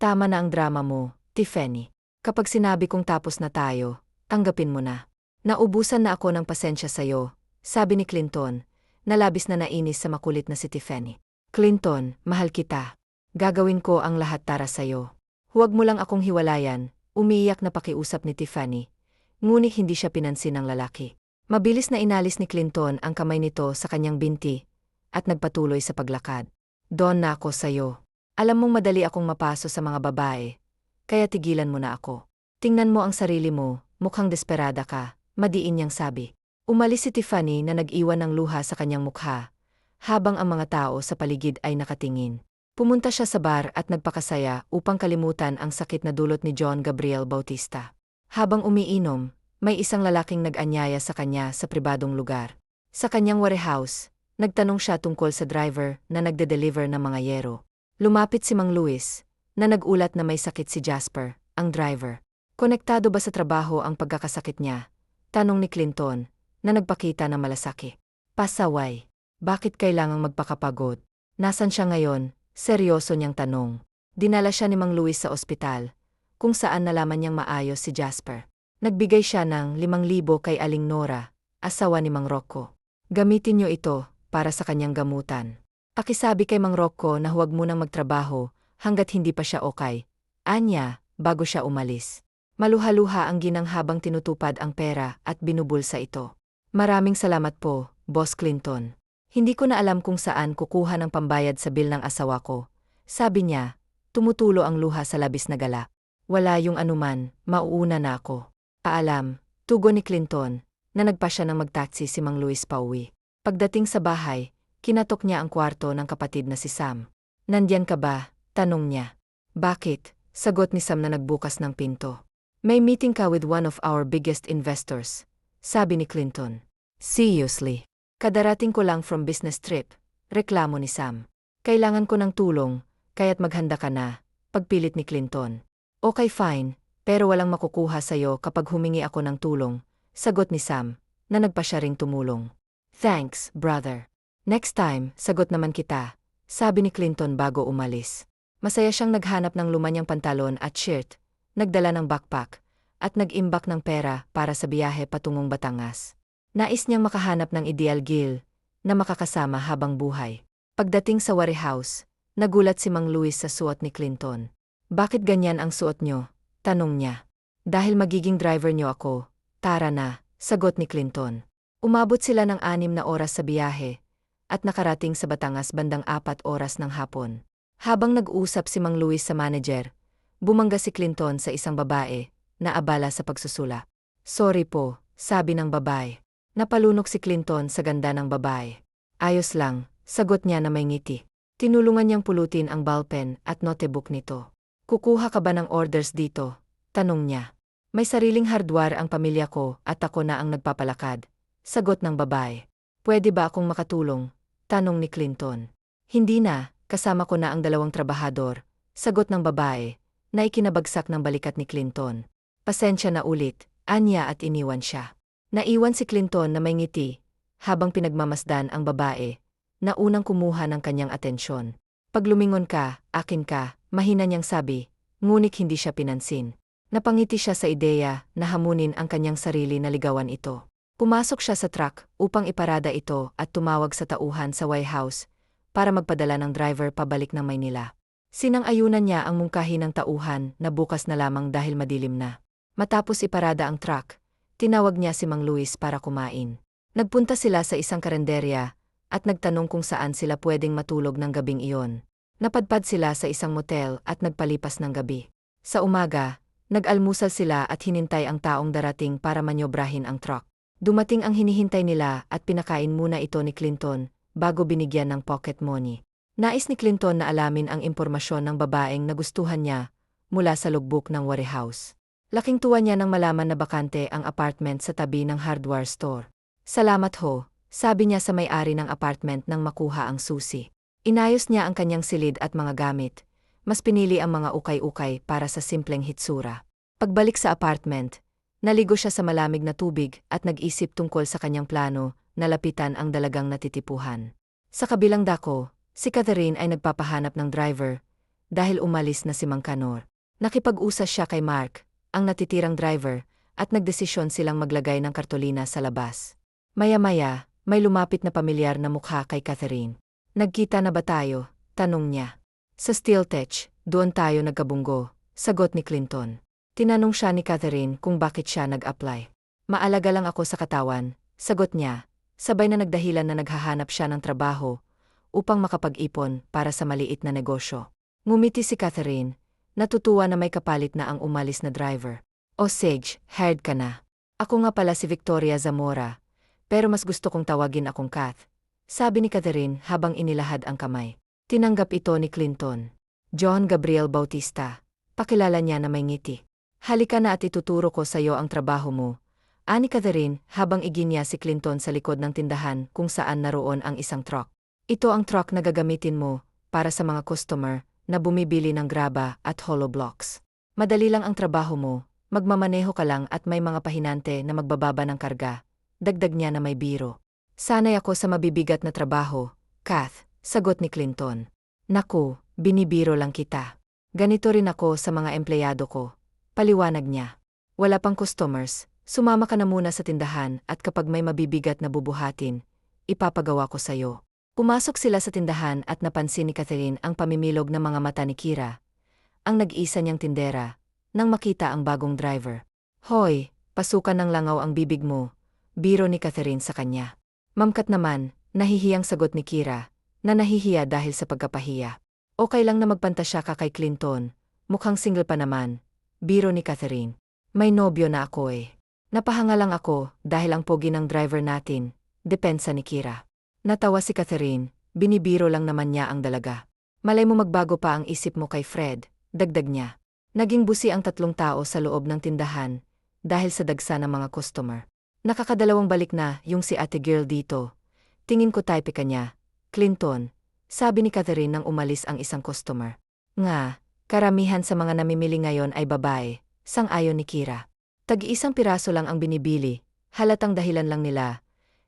Tama na ang drama mo, Tiffany. Kapag sinabi kong tapos na tayo, tanggapin mo na. Naubusan na ako ng pasensya sa'yo, sabi ni Clinton, na labis na nainis sa makulit na si Tiffany. Clinton, mahal kita. Gagawin ko ang lahat para sa'yo. Huwag mo lang akong hiwalayan, umiiyak na pakiusap ni Tiffany. Ngunit hindi siya pinansin ng lalaki. Mabilis na inalis ni Clinton ang kamay nito sa kanyang binti at nagpatuloy sa paglakad. Doon na ako sa'yo. Alam mong madali akong mapaso sa mga babae, kaya tigilan mo na ako. Tingnan mo ang sarili mo, mukhang desperada ka, madiin niyang sabi. Umalis si Tiffany na nag-iwan ng luha sa kanyang mukha, habang ang mga tao sa paligid ay nakatingin. Pumunta siya sa bar at nagpakasaya upang kalimutan ang sakit na dulot ni John Gabriel Bautista. Habang umiinom, may isang lalaking nag-anyaya sa kanya sa pribadong lugar. Sa kanyang warehouse, nagtanong siya tungkol sa driver na nagde-deliver ng mga yero. Lumapit si Mang Luis, na nagulat na may sakit si Jasper, ang driver. Konektado ba sa trabaho ang pagkakasakit niya? Tanong ni Clinton, na nagpakita ng malasaki. Pasaway. Bakit kailangang magpakapagod? Nasaan siya ngayon? Seryoso niyang tanong. Dinala siya ni Mang Luis sa ospital, kung saan nalaman niyang maayos si Jasper. Nagbigay siya ng 5,000 kay Aling Nora, asawa ni Mang Rocco. Gamitin niyo ito para sa kanyang gamutan. Pakisabi kay Mang Rocco na huwag munang magtrabaho hanggat hindi pa siya okay. Anya, bago siya umalis. Maluha-luha ang ginang habang tinutupad ang pera at binubulsa ito. Maraming salamat po, Boss Clinton. Hindi ko na alam kung saan kukuha ng pambayad sa bill ng asawa ko. Sabi niya, tumutulo ang luha sa labis na galak. Wala yung anuman, mauuna na ako. Paalam, tugon ni Clinton, na nagpa siya ng magtaksi si Mang Luis pauwi. Pagdating sa bahay, kinatok niya ang kwarto ng kapatid na si Sam. Nandyan ka ba? Tanong niya. Bakit? Sagot ni Sam na nagbukas ng pinto. May meeting ka with one of our biggest investors, sabi ni Clinton. Seriously? Kadarating ko lang from business trip, reklamo ni Sam. Kailangan ko ng tulong, kaya't maghanda ka na, pagpilit ni Clinton. Okay fine, pero walang makukuha sa'yo kapag humingi ako ng tulong, sagot ni Sam, na nagpa siya ring tumulong. Thanks, brother. Next time, sagot naman kita, sabi ni Clinton bago umalis. Masaya siyang naghanap ng lumanyang pantalon at shirt, nagdala ng backpack, at nag-imbak ng pera para sa biyahe patungong Batangas. Nais niyang makahanap ng ideal girl na makakasama habang buhay. Pagdating sa warehouse, nagulat si Mang Luis sa suot ni Clinton. Bakit ganyan ang suot niyo? Tanong niya. Dahil magiging driver niyo ako, tara na, sagot ni Clinton. Umabot sila ng 6 na oras sa biyahe, at nakarating sa Batangas bandang 4 oras ng hapon. Habang nag-usap si Mang Luis sa manager, bumangga si Clinton sa isang babae na abala sa pagsusula. Sorry po, sabi ng babae. Napalunok si Clinton sa ganda ng babae. Ayos lang, sagot niya na may ngiti. Tinulungan niyang pulutin ang ballpen at notebook nito. Kukuha ka ba ng orders dito? Tanong niya. May sariling hardware ang pamilya ko at ako na ang nagpapalakad, sagot ng babae. Pwede ba akong makatulong? Tanong ni Clinton. Hindi na, kasama ko na ang 2 trabahador, sagot ng babae, na ikinabagsak ng balikat ni Clinton. Pasensya na ulit, anya at iniwan siya. Naiwan si Clinton na may ngiti, habang pinagmamasdan ang babae, na unang kumuha ng kanyang atensyon. Pag lumingon ka, akin ka, mahina niyang sabi, ngunit hindi siya pinansin. Napangiti siya sa ideya na hamunin ang kanyang sarili na ligawan ito. Pumasok siya sa truck upang iparada ito at tumawag sa tauhan sa warehouse para magpadala ng driver pabalik ng Maynila. Sinang-ayunan niya ang mungkahi ng tauhan na bukas na lamang dahil madilim na. Matapos iparada ang truck, tinawag niya si Mang Luis para kumain. Nagpunta sila sa isang karenderya at nagtanong kung saan sila pwedeng matulog ng gabing iyon. Napadpad sila sa isang motel at nagpalipas ng gabi. Sa umaga, nag-almusal sila at hinintay ang taong darating para manyobrahin ang truck. Dumating ang hinihintay nila at pinakain muna ito ni Clinton bago binigyan ng pocket money. Nais ni Clinton na alamin ang impormasyon ng babaeng nagustuhan niya mula sa logbook ng warehouse. Laking tuwa niya nang malaman na bakante ang apartment sa tabi ng hardware store. Salamat ho, sabi niya sa may-ari ng apartment nang makuha ang susi. Inayos niya ang kanyang silid at mga gamit. Mas pinili ang mga ukay-ukay para sa simpleng hitsura. Pagbalik sa apartment, naligo siya sa malamig na tubig at nag-isip tungkol sa kanyang plano na lapitan ang dalagang natitipuhan. Sa kabilang dako, si Catherine ay nagpapahanap ng driver dahil umalis na si Mang Kanor. Nakipag-usas siya kay Mark, ang natitirang driver, at nagdesisyon silang maglagay ng kartolina sa labas. Maya-maya, may lumapit na pamilyar na mukha kay Catherine. Nagkita na ba tayo? Tanong niya. Sa Steeltech, doon tayo nagkabunggo, sagot ni Clinton. Tinanong siya ni Catherine kung bakit siya nag-apply. Maalaga lang ako sa katawan, sagot niya, sabay na nagdahilan na naghahanap siya ng trabaho upang makapag-ipon para sa maliit na negosyo. Ngumiti si Catherine, natutuwa na may kapalit na ang umalis na driver. O Sage, hired ka na. Ako nga pala si Victoria Zamora, pero mas gusto kong tawagin akong Kath, sabi ni Catherine habang inilahad ang kamay. Tinanggap ito ni Clinton. John Gabriel Bautista. Pakilala niya na may ngiti. Halika na at ituturo ko sa iyo ang trabaho mo, ani Catherine habang iginya si Clinton sa likod ng tindahan kung saan naroon ang isang truck. Ito ang truck na gagamitin mo para sa mga customer na bumibili ng graba at hollow blocks. Madali lang ang trabaho mo, magmamaneho ka lang at may mga pahinante na magbababa ng karga, dagdag niya na may biro. Sanay ako sa mabibigat na trabaho, Kath, sagot ni Clinton. Naku, binibiro lang kita. Ganito rin ako sa mga empleyado ko, paliwanag niya. Wala pang customers, sumama ka na muna sa tindahan at kapag may mabibigat na bubuhatin, ipapagawa ko sa'yo. Pumasok sila sa tindahan at napansin ni Catherine ang pamimilog ng mga mata ni Kira, ang nag-isa niyang tindera, nang makita ang bagong driver. Hoy, pasukan ng langaw ang bibig mo, biro ni Catherine sa kanya. Mamkat naman, nahihiyang sagot ni Kira, na nahihiya dahil sa pagkapahiya. Okay lang na magpantasya ka kay Clinton, mukhang single pa naman, biro ni Catherine. May nobyo na ako eh. Napahanga lang ako dahil ang pogi ng driver natin, depensa ni Kira. Natawa si Catherine, binibiro lang naman niya ang dalaga. Malay mo magbago pa ang isip mo kay Fred, dagdag niya. Naging busi ang 3 tao sa loob ng tindahan, dahil sa dagsa ng mga customer. Nakakadalawang balik na yung si ate girl dito. Tingin ko type ka niya, Clinton, sabi ni Catherine nang umalis ang isang customer. Nga, karamihan sa mga namimili ngayon ay babae, sang-ayon ni Kira. Tag-iisang piraso lang ang binibili, halatang dahilan lang nila.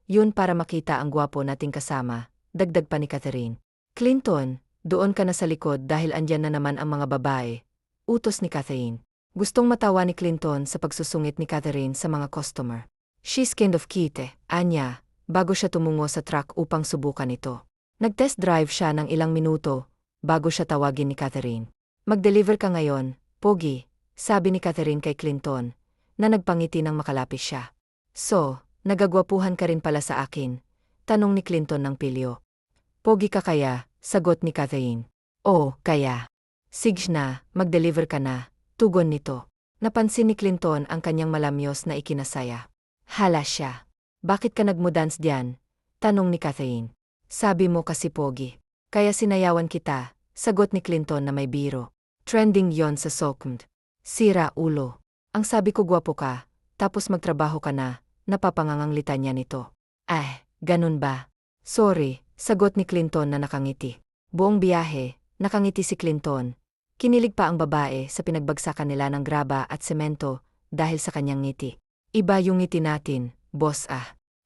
Yun para makita ang gwapo nating kasama, dagdag pa ni Catherine. Clinton, doon ka na sa likod dahil andyan na naman ang mga babae, utos ni Catherine. Gustong matawa ni Clinton sa pagsusungit ni Catherine sa mga customer. She's kind of cute, anya, bago siya tumungo sa truck upang subukan ito. Nag-test drive siya ng ilang minuto, bago siya tawagin ni Catherine. Mag-deliver ka ngayon, pogi, sabi ni Catherine kay Clinton, na nagpangiti nang makalapit siya. So, nagagwapuhan ka rin pala sa akin, tanong ni Clinton ng pilyo. Pogi ka kaya, sagot ni Catherine. Oh, kaya. Sige na, mag-deliver ka na, tugon nito. Napansin ni Clinton ang kanyang malamyos na ikinasaya. Hala siya. Bakit ka nagmo-dance diyan? Tanong ni Catherine. Sabi mo kasi pogi. Kaya sinayawan kita, sagot ni Clinton na may biro. Trending yon sa Sokmd. Sira ulo. Ang sabi ko gwapo ka, tapos magtrabaho ka na, napapanganganglitan niya nito. Ganun ba? Sorry, sagot ni Clinton na nakangiti. Buong biyahe, nakangiti si Clinton. Kinilig pa ang babae sa pinagbagsakan nila ng graba at semento dahil sa kanyang ngiti. Iba yung ngiti natin, boss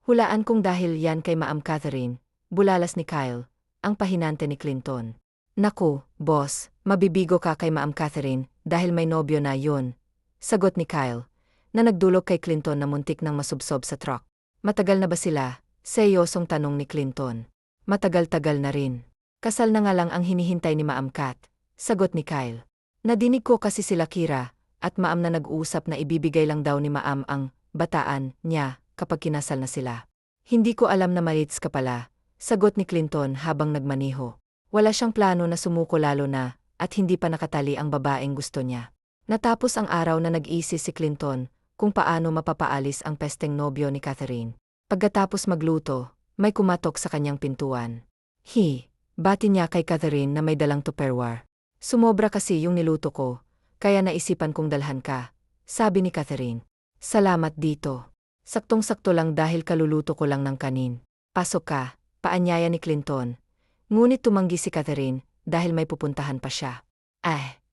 Hulaan kong dahil yan kay Ma'am Catherine, bulalas ni Kyle, ang pahinante ni Clinton. Naku, boss, mabibigo ka kay Ma'am Catherine dahil may nobyo na yun, sagot ni Kyle, na nagdulog kay Clinton na muntik nang masubsob sa truck. Matagal na ba sila? Seryosong tanong ni Clinton. Matagal-tagal na rin. Kasal na nga lang ang hinihintay ni Ma'am Kat, sagot ni Kyle. Nadinig ko kasi sila Kira, at Ma'am na nag-uusap na ibibigay lang daw ni Ma'am ang bataan niya kapag kinasal na sila. Hindi ko alam na marits ka pala, sagot ni Clinton habang nagmaniho. Wala siyang plano na sumuko lalo na, at hindi pa nakatali ang babaeng gusto niya. Natapos ang araw na nag-iisip si Clinton kung paano mapapaalis ang pesteng nobyo ni Catherine. Pagkatapos magluto, may kumatok sa kanyang pintuan. Bati niya kay Catherine na may dalang tupperware. Sumobra kasi yung niluto ko, kaya naisipan kong dalhan ka, sabi ni Catherine. Salamat dito. Saktong-sakto lang dahil kaluluto ko lang ng kanin. Pasok ka, paanyaya ni Clinton. Ngunit tumanggi si Catherine dahil may pupuntahan pa siya.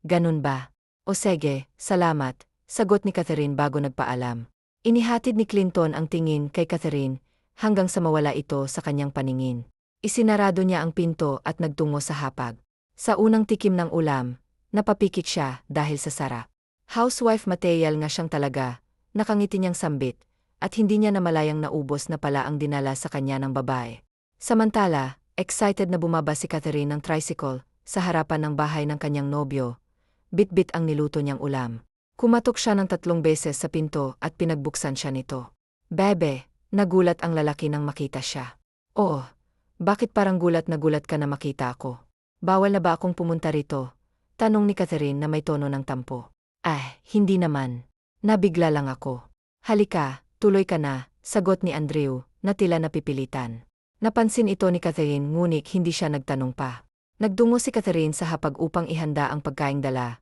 Ganun ba? O sige, salamat, sagot ni Catherine bago nagpaalam. Inihatid ni Clinton ang tingin kay Catherine hanggang sa mawala ito sa kanyang paningin. Isinarado niya ang pinto at nagtungo sa hapag. Sa unang tikim ng ulam, napapikit siya dahil sa sarap. Housewife material nga siyang talaga, nakangiti niyang sambit, at hindi niya namalayang naubos na pala ang dinala sa kanya ng babae. Samantala, excited na bumaba si Catherine ng tricycle sa harapan ng bahay ng kanyang nobyo. Bit-bit ang niluto niyang ulam. Kumatok siya ng 3 beses sa pinto at pinagbuksan siya nito. Bebe, nagulat ang lalaki nang makita siya. Oo, bakit parang gulat na gulat ka na makita ako? Bawal na ba akong pumunta rito? Tanong ni Catherine na may tono ng tampo. Hindi naman. Nabigla lang ako. Halika, tuloy ka na, sagot ni Andrew, na tila napipilitan. Napansin ito ni Catherine ngunit hindi siya nagtanong pa. Nagdungo si Catherine sa hapag upang ihanda ang pagkaing dala.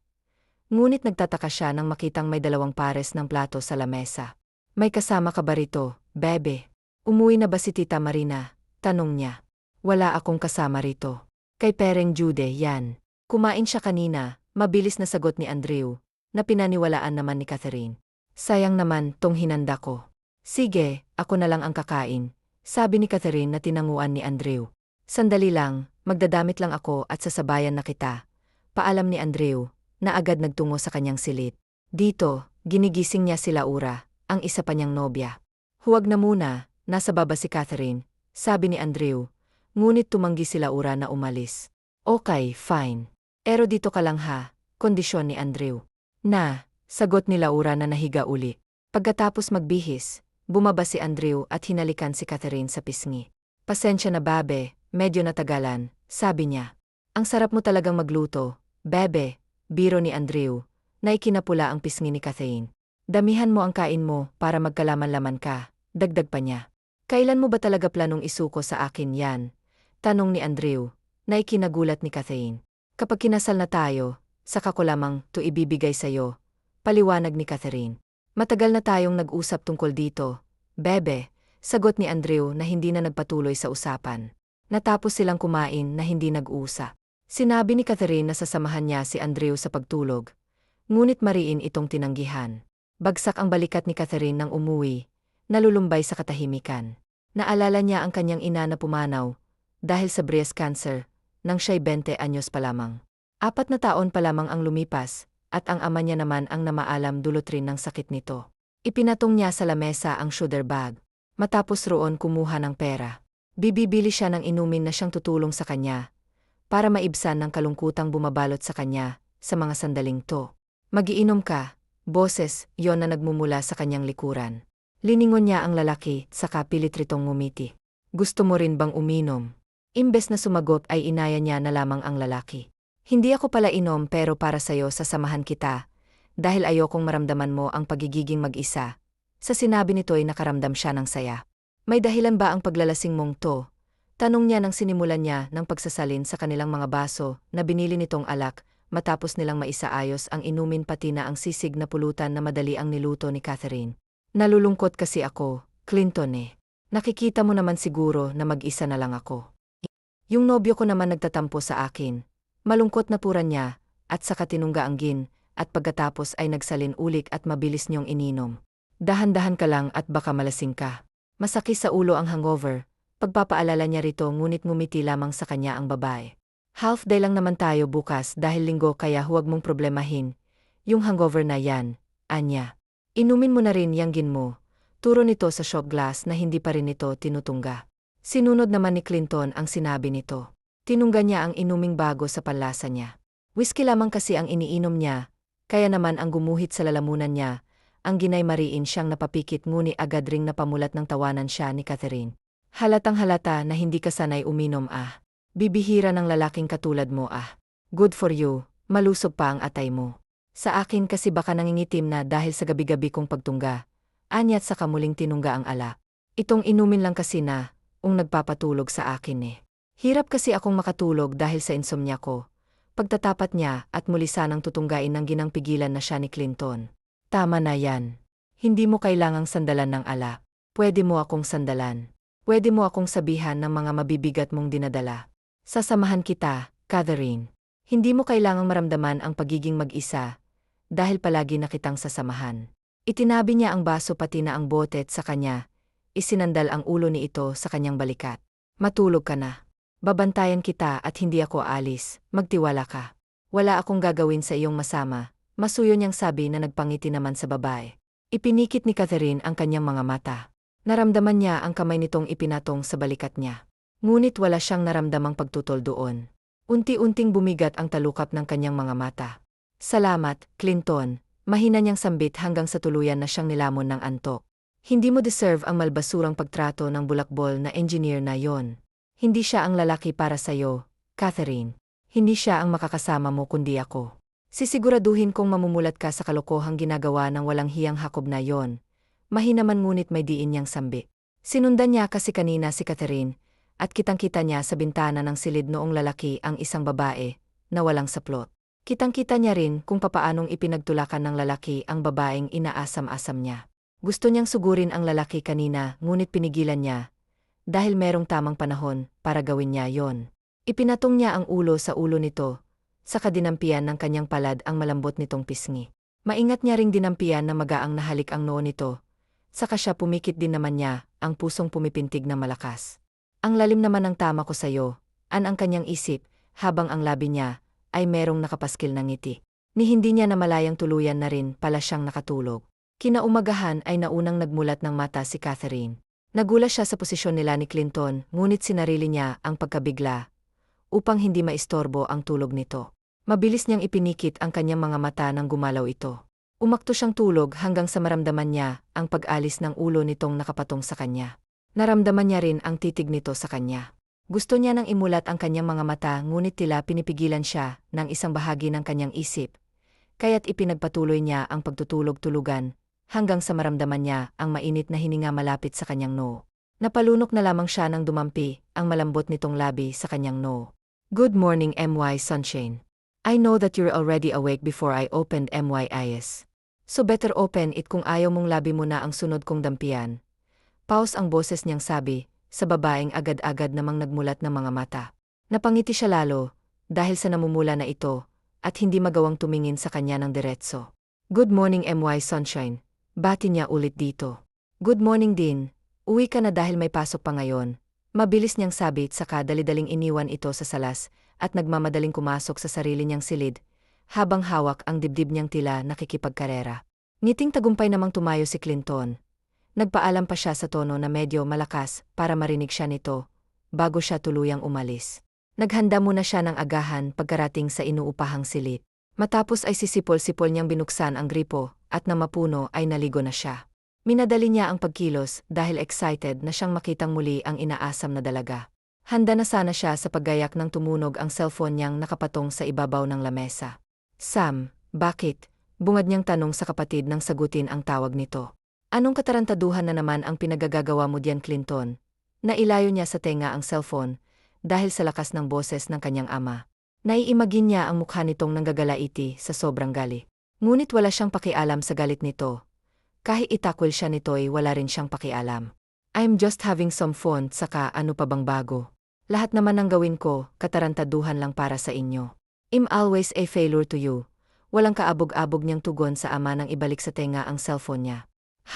Ngunit nagtataka siya nang makitang may 2 pares ng plato sa lamesa. May kasama ka ba rito, bebe? Umuwi na ba si Tita Marina? Tanong niya. Wala akong kasama rito. Kay Pereng Jude yan. Kumain siya kanina, mabilis na sagot ni Andrew, na pinaniwalaan naman ni Catherine. Sayang naman tong hinanda ko. Sige, ako na lang ang kakain, sabi ni Catherine na tinanguan ni Andrew. Sandali lang, magdadamit lang ako at sasabayan na kita. Paalam ni Andrew, na agad nagtungo sa kanyang silid. Dito, ginigising niya si Laura, ang isa pa niyang nobya. Huwag na muna, nasa baba si Catherine, sabi ni Andrew, ngunit tumanggi si Laura na umalis. Okay, fine. Pero dito ka lang ha, kondisyon ni Andrew. Sagot ni Laura na nahiga uli. Pagkatapos magbihis, bumaba si Andrew at hinalikan si Catherine sa pisngi. Pasensya na babe, medyo natagalan, sabi niya. Ang sarap mo talagang magluto, bebe, biro ni Andrew, na ikinapula ang pisngi ni Catherine. Damihan mo ang kain mo para magkalaman-laman ka, dagdag pa niya. Kailan mo ba talaga planong isuko sa akin yan? Tanong ni Andrew, na ikinagulat ni Catherine. Kapag kinasal na tayo, saka ko lamang to ibibigay sa'yo, paliwanag ni Catherine. Matagal na tayong nag-usap tungkol dito, bebe, sagot ni Andrew na hindi na nagpatuloy sa usapan. Natapos silang kumain na hindi nag-usap. Sinabi ni Catherine na sasamahan niya si Andrew sa pagtulog, ngunit mariin itong tinanggihan. Bagsak ang balikat ni Catherine nang umuwi, nalulumbay sa katahimikan. Naalala niya ang kanyang ina na pumanaw, dahil sa breast cancer, nang siya'y 20 anyos pa lamang. 4 na taon pa lamang ang lumipas, at ang ama niya naman ang namaalam dulot rin ng sakit nito. Ipinatong niya sa lamesa ang shoulder bag. Matapos roon kumuha ng pera. Bibili siya ng inumin na siyang tutulong sa kanya, para maibsan ng kalungkutang bumabalot sa kanya, sa mga sandaling to. Magiinom ka, boses, yon na nagmumula sa kanyang likuran. Liningon niya ang lalaki, saka pilit ritong ngumiti. Gusto mo rin bang uminom? Imbes na sumagot ay inaya niya na lamang ang lalaki. Hindi ako pala inom pero para sa'yo sasamahan kita, dahil ayokong maramdaman mo ang pagigiging mag-isa. Sa sinabi nito'y nakaramdam siya ng saya. May dahilan ba ang paglalasing mong to? Tanong niya nang sinimulan niya ng pagsasalin sa kanilang mga baso na binili nitong alak, matapos nilang maisaayos ang inumin pati na ang sisig na pulutan na madali ang niluto ni Catherine. Nalulungkot kasi ako, Clinton eh. Nakikita mo naman siguro na mag-isa na lang ako. Yung nobyo ko naman nagtatampo sa akin. Malungkot na pura niya, at saka tinungga ang gin, at pagkatapos ay nagsalin ulik at mabilis niyong ininom. Dahan-dahan ka lang at baka malasing ka. Masakit sa ulo ang hangover, pagpapaalala niya rito ngunit ngumiti lamang sa kanya ang babae. Half day lang naman tayo bukas dahil linggo kaya huwag mong problemahin. Yung hangover na yan, anya. Inumin mo na rin yang gin mo. Turo nito sa shot glass na hindi pa rin ito tinutungga. Sinunod naman ni Clinton ang sinabi nito. Tinungga niya ang inuming bago sa panlasa niya. Whiskey lamang kasi ang iniinom niya, kaya naman ang gumuhit sa lalamunan niya, ang ginay mariin siyang napapikit nguni agad ring napamulat ng tawanan siya ni Catherine. Halatang halata na hindi ka sanay uminom ah. Bibihira ng lalaking katulad mo ah. Good for you, malusog pa ang atay mo. Sa akin kasi baka nangingitim na dahil sa gabi-gabi kong pagtungga. Anya't saka muling tinungga ang ala. Itong inumin lang kasi na, nagpapatulog sa akin eh. Hirap kasi akong makatulog dahil sa insomnia ko. Pagtatapat niya at muli sanang tutunggain ng ginang pigilan na siya ni Clinton. Tama na yan. Hindi mo kailangang sandalan ng ala. Pwede mo akong sandalan. Pwede mo akong sabihan ng mga mabibigat mong dinadala. Sasamahan kita, Catherine. Hindi mo kailangang maramdaman ang pagiging mag-isa, dahil palagi na kitang sasamahan. Itinabi niya ang baso pati na ang botet sa kanya. Isinandal ang ulo ni ito sa kanyang balikat. Matulog ka na. Babantayan kita at hindi ako aalis, magtiwala ka. Wala akong gagawin sa iyong masama, masuyo niyang sabi na nagpangiti naman sa babae. Ipinikit ni Catherine ang kanyang mga mata. Naramdaman niya ang kamay nitong ipinatong sa balikat niya. Ngunit wala siyang naramdamang pagtutol doon. Unti-unting bumigat ang talukap ng kanyang mga mata. Salamat, Clinton, mahina niyang sambit hanggang sa tuluyan na siyang nilamon ng antok. Hindi mo deserve ang malbasurang pagtrato ng bulakbol na engineer na yon. Hindi siya ang lalaki para sa'yo, Catherine. Hindi siya ang makakasama mo kundi ako. Sisiguraduhin kong mamumulat ka sa kalokohang ginagawa ng walang hiyang Hakob na yon. Mahina man ngunit may diin niyang sambi. Sinundan niya kasi kanina si Catherine, at kitang-kita niya sa bintana ng silid noong lalaki ang isang babae, na walang saplot. Kitang-kita niya rin kung papaanong ipinagtulakan ng lalaki ang babaeng inaasam-asam niya. Gusto niyang sugurin ang lalaki kanina ngunit pinigilan niya, dahil merong tamang panahon para gawin niya yon. Ipinatong niya ang ulo sa ulo nito, sa kadinampian ng kanyang palad ang malambot nitong pisngi. Maingat niya ring dinampian na magaang nahalik ang noo nito, saka siya pumikit din naman niya, ang pusong pumipintig ng malakas. Ang lalim naman ng tama ko sa'yo, ang kanyang isip, habang ang labi niya ay merong nakapaskil na ngiti. Ni hindi niya namalayang tuluyan na rin pala siyang nakatulog. Kinaumagahan ay naunang nagmulat ng mata si Catherine. Nagulat siya sa posisyon nila ni Clinton, ngunit sinarili niya ang pagkabigla upang hindi maistorbo ang tulog nito. Mabilis niyang ipinikit ang kanyang mga mata nang gumalaw ito. Umakto siyang tulog hanggang sa maramdaman niya ang pag-alis ng ulo nitong nakapatong sa kanya. Naramdaman niya rin ang titig nito sa kanya. Gusto niya nang imulat ang kanyang mga mata ngunit tila pinipigilan siya ng isang bahagi ng kanyang isip. Kaya't ipinagpatuloy niya ang pagtutulog-tulugan hanggang sa maramdaman niya ang mainit na hininga malapit sa kanyang noo. Napalunok na lamang siya nang dumampi ang malambot nitong labi sa kanyang noo. Good morning MY Sunshine. I know that you're already awake before I opened my eyes. So better open it kung ayaw mong labi mo na ang sunod kong dampian. Pause ang boses niyang sabi, sa babaeng agad-agad namang nagmulat ng mga mata. Napangiti siya lalo, dahil sa namumula na ito, at hindi magawang tumingin sa kanya ng diretso. Good morning MY Sunshine, bati niya ulit dito. Good morning din, uwi ka na dahil may pasok pa ngayon. Mabilis niyang sabit saka dali-daling iniwan ito sa salas, at nagmamadaling kumasok sa sarili niyang silid, habang hawak ang dibdib niyang tila nakikipagkarera. Ngiting tagumpay namang tumayo si Clinton. Nagpaalam pa siya sa tono na medyo malakas para marinig siya nito, bago siya tuluyang umalis. Naghanda muna siya ng agahan pagkarating sa inuupahang silid. Matapos ay sisipol-sipol niyang binuksan ang gripo, at na mapuno ay naligo na siya. Minadali niya ang pagkilos dahil excited na siyang makitang muli ang inaasam na dalaga. Handa na sana siya sa paggayak nang tumunog ang cellphone niyang nakapatong sa ibabaw ng lamesa. Sam, bakit? Bungad niyang tanong sa kapatid nang sagutin ang tawag nito. Anong katarantaduhan na naman ang pinagagagawa mo diyan Clinton? Nailayo niya sa tenga ang cellphone, dahil sa lakas ng boses ng kanyang ama. Naiimagin niya ang mukha nitong nanggagalaiti sa sobrang gali. Ngunit wala siyang pakialam sa galit nito. Kahit itakwil siya nito ay wala rin siyang pakialam. I'm just having some fun saka ano pa bang bago. Lahat naman ng gawin ko, katarantaduhan lang para sa inyo. I'm always a failure to you. Walang kaabog-abog niyang tugon sa ama nang ibalik sa tenga ang cellphone niya.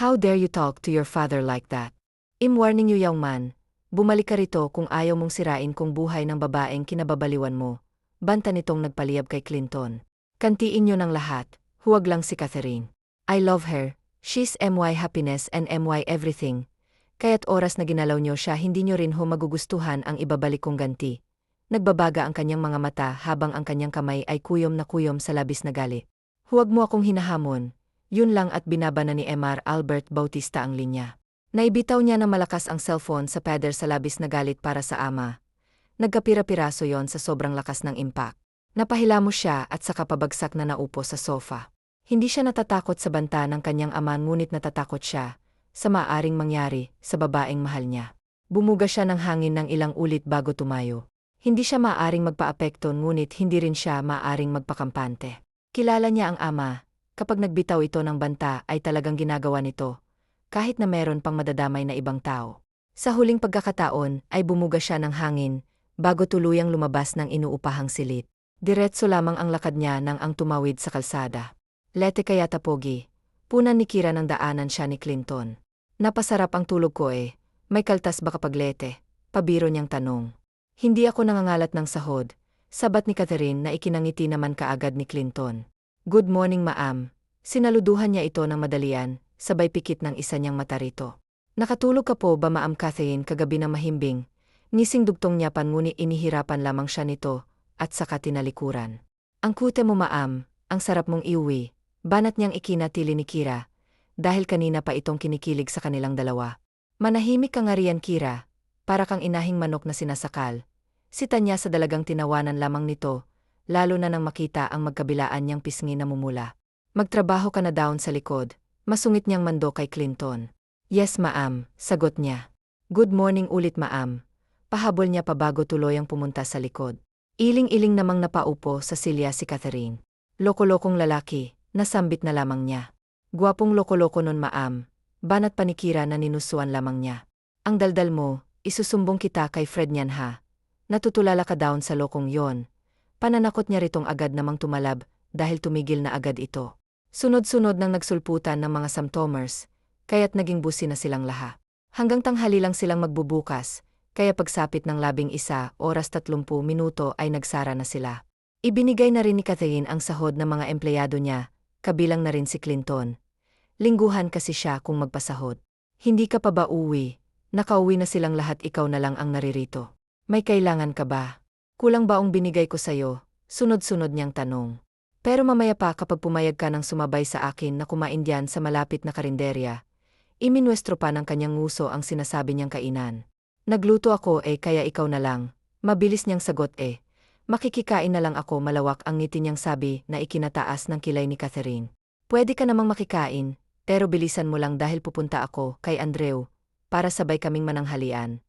How dare you talk to your father like that? I'm warning you young man. Bumalik ka rito kung ayaw mong sirain kung buhay ng babaeng kinababaliwan mo. Banta nitong nagpaliyab kay Clinton. Kantiin niyo ng lahat, huwag lang si Catherine. I love her, she's my happiness and my everything. Kaya't oras na ginalaw niyo siya hindi niyo rin magugustuhan ang ibabalik kong ganti. Nagbabaga ang kanyang mga mata habang ang kanyang kamay ay kuyom na kuyom sa labis na galit. Huwag mo akong hinahamon. Yun lang at binaba na ni Mr. Albert Bautista ang linya. Naibitaw niya na malakas ang cellphone sa pader sa labis na galit para sa ama. Nagkapira-piraso yon sa sobrang lakas ng impact. Napahilamos siya at saka pabagsak na naupo sa sofa. Hindi siya natatakot sa banta ng kanyang ama ngunit natatakot siya sa maaaring mangyari sa babaeng mahal niya. Bumuga siya ng hangin ng ilang ulit bago tumayo. Hindi siya maaaring magpaapekto ngunit hindi rin siya maaaring magpakampante. Kilala niya ang ama. Kapag nagbitaw ito ng banta ay talagang ginagawa nito, kahit na meron pang madadamay na ibang tao. Sa huling pagkakataon ay bumuga siya ng hangin, bago tuluyang lumabas ng inuupahang silid. Diretso lamang ang lakad niya nang ang tumawid sa kalsada. Lete kayata pogi. Punan ni Kira ng daanan siya ni Clinton. Napasarap ang tulog ko may kaltas ba kapag lete? Pabiro niyang tanong. Hindi ako nangangalat ng sahod, sabat ni Catherine na ikinangiti naman kaagad ni Clinton. Good morning ma'am. Sinaluduhan niya ito ng madalian, sabay pikit ng isa niyang mata rito. Nakatulog ka po ba ma'am Catherine kagabi ng mahimbing? Ngising dugtong niya pan ngunit inihirapan lamang siya nito, at saka tinalikuran. Ang kute mo ma'am, ang sarap mong iuwi, banat niyang ikinatili ni Kira, dahil kanina pa itong kinikilig sa kanilang dalawa. Manahimik ka nga riyan Kira, para kang inahing manok na sinasakal. Sita niya sa dalagang tinawanan lamang nito, lalo na nang makita ang magkabilaan niyang pisngi na mumula. Magtrabaho ka na down sa likod, masungit niyang mando kay Clinton. Yes ma'am, sagot niya. Good morning ulit ma'am. Pahabol niya pa bago tuluyang pumunta sa likod. Iling-iling namang napaupo sa silya si Catherine. Loko-lokong lalaki, nasambit na lamang niya. Gwapong loko-loko nun ma'am, banat panikira na ninusuan lamang niya. Ang daldal mo, isusumbong kita kay Fred niyan ha. Natutulala ka down sa lokong yon. Pananakot niya ritong agad namang tumalab, dahil tumigil na agad ito. Sunod-sunod nang nagsulputan ng mga Samtomers, kaya't naging busi na silang lahat. Hanggang tanghali lang silang magbubukas, kaya pagsapit ng 11:30 ay nagsara na sila. Ibinigay na rin ni Catherine ang sahod ng mga empleyado niya, kabilang na rin si Clinton. Lingguhan kasi siya kung magpasahod. Hindi ka pa ba uwi? Nakauwi na silang lahat ikaw na lang ang naririto. May kailangan ka ba? Kulang ba ang binigay ko sa'yo? Sunod-sunod niyang tanong. Pero mamaya pa kapag pumayag ka ng sumabay sa akin na kumain diyan sa malapit na karinderya, iminwestro pa ng kanyang nguso ang sinasabi niyang kainan. Nagluto ako kaya ikaw na lang. Mabilis niyang sagot Makikikain na lang ako malawak ang ngiti niyang sabi na ikinataas ng kilay ni Catherine. Pwede ka namang makikain, pero bilisan mo lang dahil pupunta ako kay Andreu, para sabay kaming mananghalian.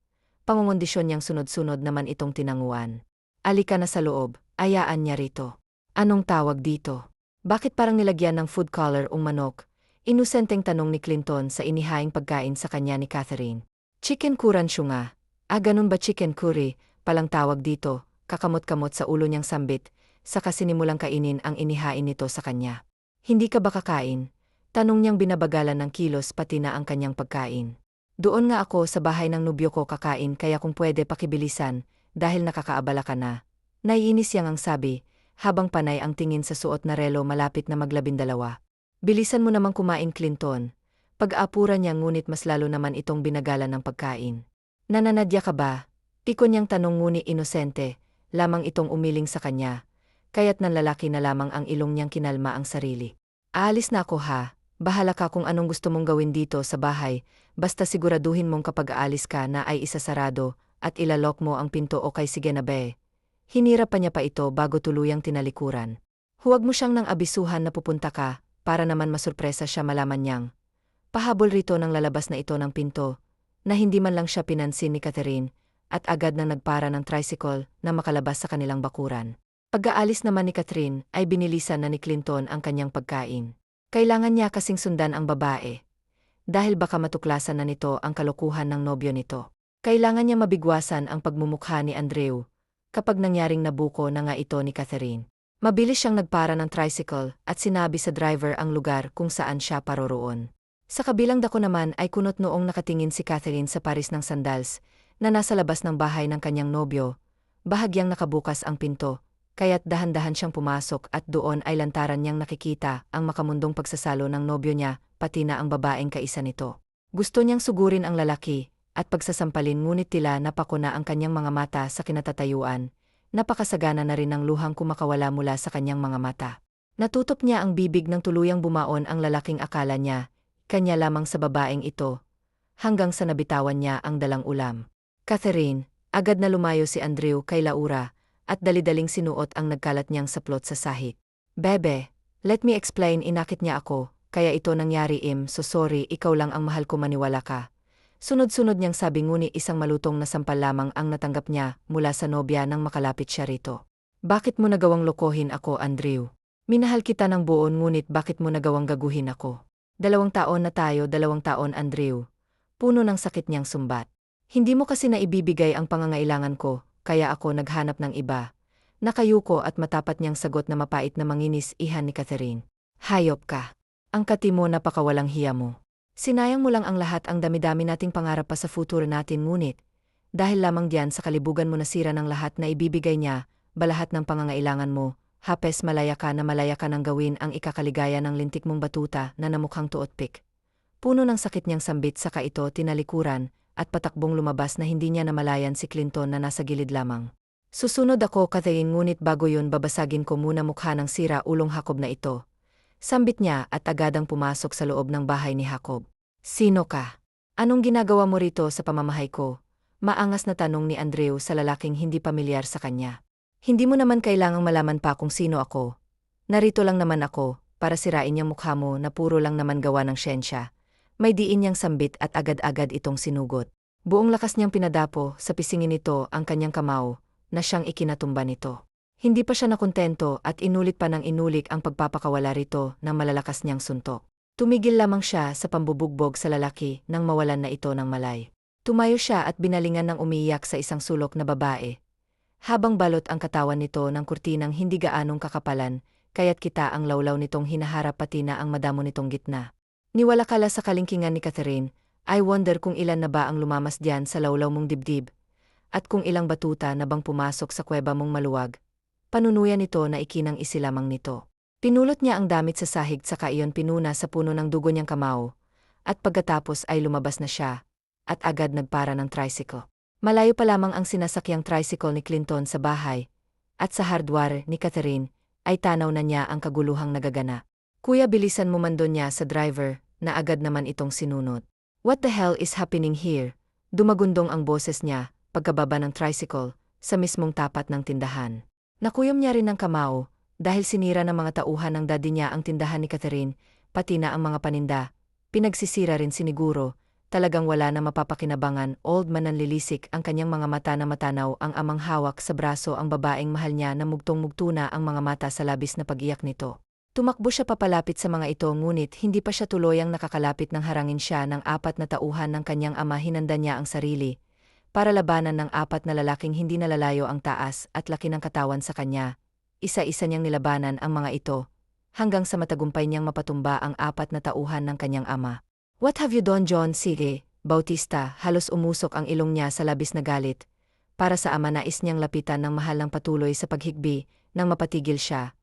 Pangungondisyon niyang sunod-sunod naman itong tinanguan. Alika na sa loob, ayaan niya rito. Anong tawag dito? Bakit parang nilagyan ng food color ang manok? Inusenteng tanong ni Clinton sa inihaing pagkain sa kanya ni Catherine. Chicken kuransyo nga. Ganun ba chicken curry, palang tawag dito, kakamot-kamot sa ulo niyang sambit, saka sinimulang kainin ang inihain nito sa kanya. Hindi ka ba kakain? Tanong niyang binabagalan ng kilos pati na ang kanyang pagkain. Doon nga ako sa bahay ng nobyo ko kakain kaya kung pwede pakibilisan, dahil nakakaabala ka na. Naiinis yang ang sabi, habang panay ang tingin sa suot na relo malapit na maglabindalawa. Bilisan mo namang kumain Clinton. Pag-aapuran niya ngunit mas lalo naman itong binagalan ng pagkain. Nananadya ka ba? Tikon niyang tanong ngunit inosente, lamang itong umiling sa kanya, kaya't nanlalaki na lamang ang ilong niyang kinalma ang sarili. Aalis na ako ha, bahala ka kung anong gusto mong gawin dito sa bahay, basta siguraduhin mong kapag aalis ka na ay isasarado, at ilalok mo ang pinto o kay sige na be. Hinirap pa niya pa ito bago tuluyang tinalikuran. Huwag mo siyang nang abisuhan na pupunta ka, para naman masurpresa siya malaman niyang. Pahabol rito nang lalabas na ito ng pinto, na hindi man lang siya pinansin ni Catherine, at agad nang nagpara ng tricycle na makalabas sa kanilang bakuran. Pag-aalis naman ni Catherine ay binilisan na ni Clinton ang kanyang pagkain. Kailangan niya kasing sundan ang babae. Dahil baka matuklasan na nito ang kalokohan ng nobyo nito. Kailangan niya mabigwasan ang pagmumukha ni Andreu, kapag nangyaring nabuko na nga ito ni Catherine. Mabilis siyang nagpara ng tricycle at sinabi sa driver ang lugar kung saan siya paroroon. Sa kabilang dako naman ay kunot noong nakatingin si Catherine sa paris ng sandals, na nasa labas ng bahay ng kanyang nobyo. Bahagyang nakabukas ang pinto, kaya't dahan-dahan siyang pumasok at doon ay lantaran niyang nakikita ang makamundong pagsasalo ng nobyo niya, pati na ang babaeng kaisa nito. Gusto niyang sugurin ang lalaki, at pagsasampalin ngunit tila napako na ang kanyang mga mata sa kinatatayuan. Napakasagana na rin ng luhang kumakawala mula sa kanyang mga mata. Natutop niya ang bibig ng tuluyang bumaon ang lalaking akala niya, kanya lamang sa babaeng ito, hanggang sa nabitawan niya ang dalang ulam. Catherine, agad na lumayo si Andreu kay Laura, at dali-daling sinuot ang nagkalat niyang saplot sa sahig. Bebe, let me explain, inakit niya ako, kaya ito nangyari so sorry, ikaw lang ang mahal ko, maniwala ka. Sunod-sunod niyang sabi ngunit isang malutong na sampal lamang ang natanggap niya mula sa nobya nang makalapit siya rito. Bakit mo nagawang lokohin ako Andreu? Minahal kita ng buon ngunit bakit mo nagawang gaguhin ako? 2 taon na tayo, 2 taon Andreu. Puno ng sakit niyang sumbat. Hindi mo kasi naibibigay ang pangangailangan ko, kaya ako naghanap ng iba. Nakayuko at matapat niyang sagot na mapait na manginis ihan ni Catherine. Hayop ka. Ang kati mo, napakawalang hiya mo. Sinayang mo lang ang lahat, ang dami-dami nating pangarap pa sa futuro natin ngunit, dahil lamang diyan sa kalibugan mo nasira ng lahat na ibibigay niya, balahat ng pangangailangan mo, hapes malaya ka ng gawin ang ikakaligaya ng lintik mong batuta na namukhang tuotpik. Puno ng sakit niyang sambit saka ito tinalikuran, at patakbong lumabas na hindi niya namalayan si Clinton na nasa gilid lamang. Susunod ako, Catherine, ngunit bago yun babasagin ko muna mukha ng sira ulong Jacob na ito. Sambit niya at agadang pumasok sa loob ng bahay ni Jacob. Sino ka? Anong ginagawa mo rito sa pamamahay ko? Maangas na tanong ni Andreu sa lalaking hindi pamilyar sa kanya. Hindi mo naman kailangang malaman pa kung sino ako. Narito lang naman ako, para sirain niyang mukha mo na puro lang naman gawa ng siyensya. May diin niyang sambit at agad-agad itong sinugot. Buong lakas niyang pinadapo sa pisingin nito ang kanyang kamao, na siyang ikinatumba nito. Hindi pa siya nakontento at inulit pa ng inulik ang pagpapakawala rito ng malalakas niyang suntok. Tumigil lamang siya sa pambubugbog sa lalaki nang mawalan na ito ng malay. Tumayo siya at binalingan ng umiiyak sa isang sulok na babae. Habang balot ang katawan nito ng kurtinang hindi gaanong kakapalan, kaya't kita ang lawlaw nitong hinaharap pati na ang madamo nitong gitna. Niwalakala sa kalingkingan ni Catherine, I wonder kung ilan na ba ang lumamas diyan sa lawlaw mong dibdib, at kung ilang batuta na bang pumasok sa kuweba mong maluwag. Panunuyan nito na ikinang isilamang nito. Pinulot niya ang damit sa sahig saka iyon pinuna sa puno ng dugo niyang kamao, at pagkatapos ay lumabas na siya, at agad nagpara ng tricycle. Malayo pa lamang ang sinasakyang tricycle ni Clinton sa bahay, at sa hardware ni Catherine, ay tanaw na niya ang kaguluhang nagagana. Kuya, bilisan mo man doon niya sa driver, na agad naman itong sinunod. What the hell is happening here? Dumagundong ang boses niya, pagkababa ng tricycle, sa mismong tapat ng tindahan. Nakuyom niya rin ng kamao, dahil sinira ng mga tauhan ng daddy niya ang tindahan ni Catherine, pati na ang mga paninda. Pinagsisira rin siniguro, talagang wala na mapapakinabangan, old man nanlilisik ang kanyang mga mata na matanaw ang amang hawak sa braso ang babaeng mahal niya na mugtong-mugto na ang mga mata sa labis na pag-iyak nito. Tumakbo siya papalapit sa mga ito ngunit hindi pa siya tuluyang nakakalapit nang harangin siya ng 4 na tauhan ng kanyang ama. Hinanda niya ang sarili para labanan ng 4 na lalaking hindi nalalayo ang taas at laki ng katawan sa kanya. Isa-isa niyang nilabanan ang mga ito, hanggang sa matagumpay niyang mapatumba ang 4 na tauhan ng kanyang ama. What have you done, John? Sige, Bautista, halos umusok ang ilong niya sa labis na galit. Para sa ama, nais niyang lapitan ng mahal ng patuloy sa paghigbi nang mapatigil siya.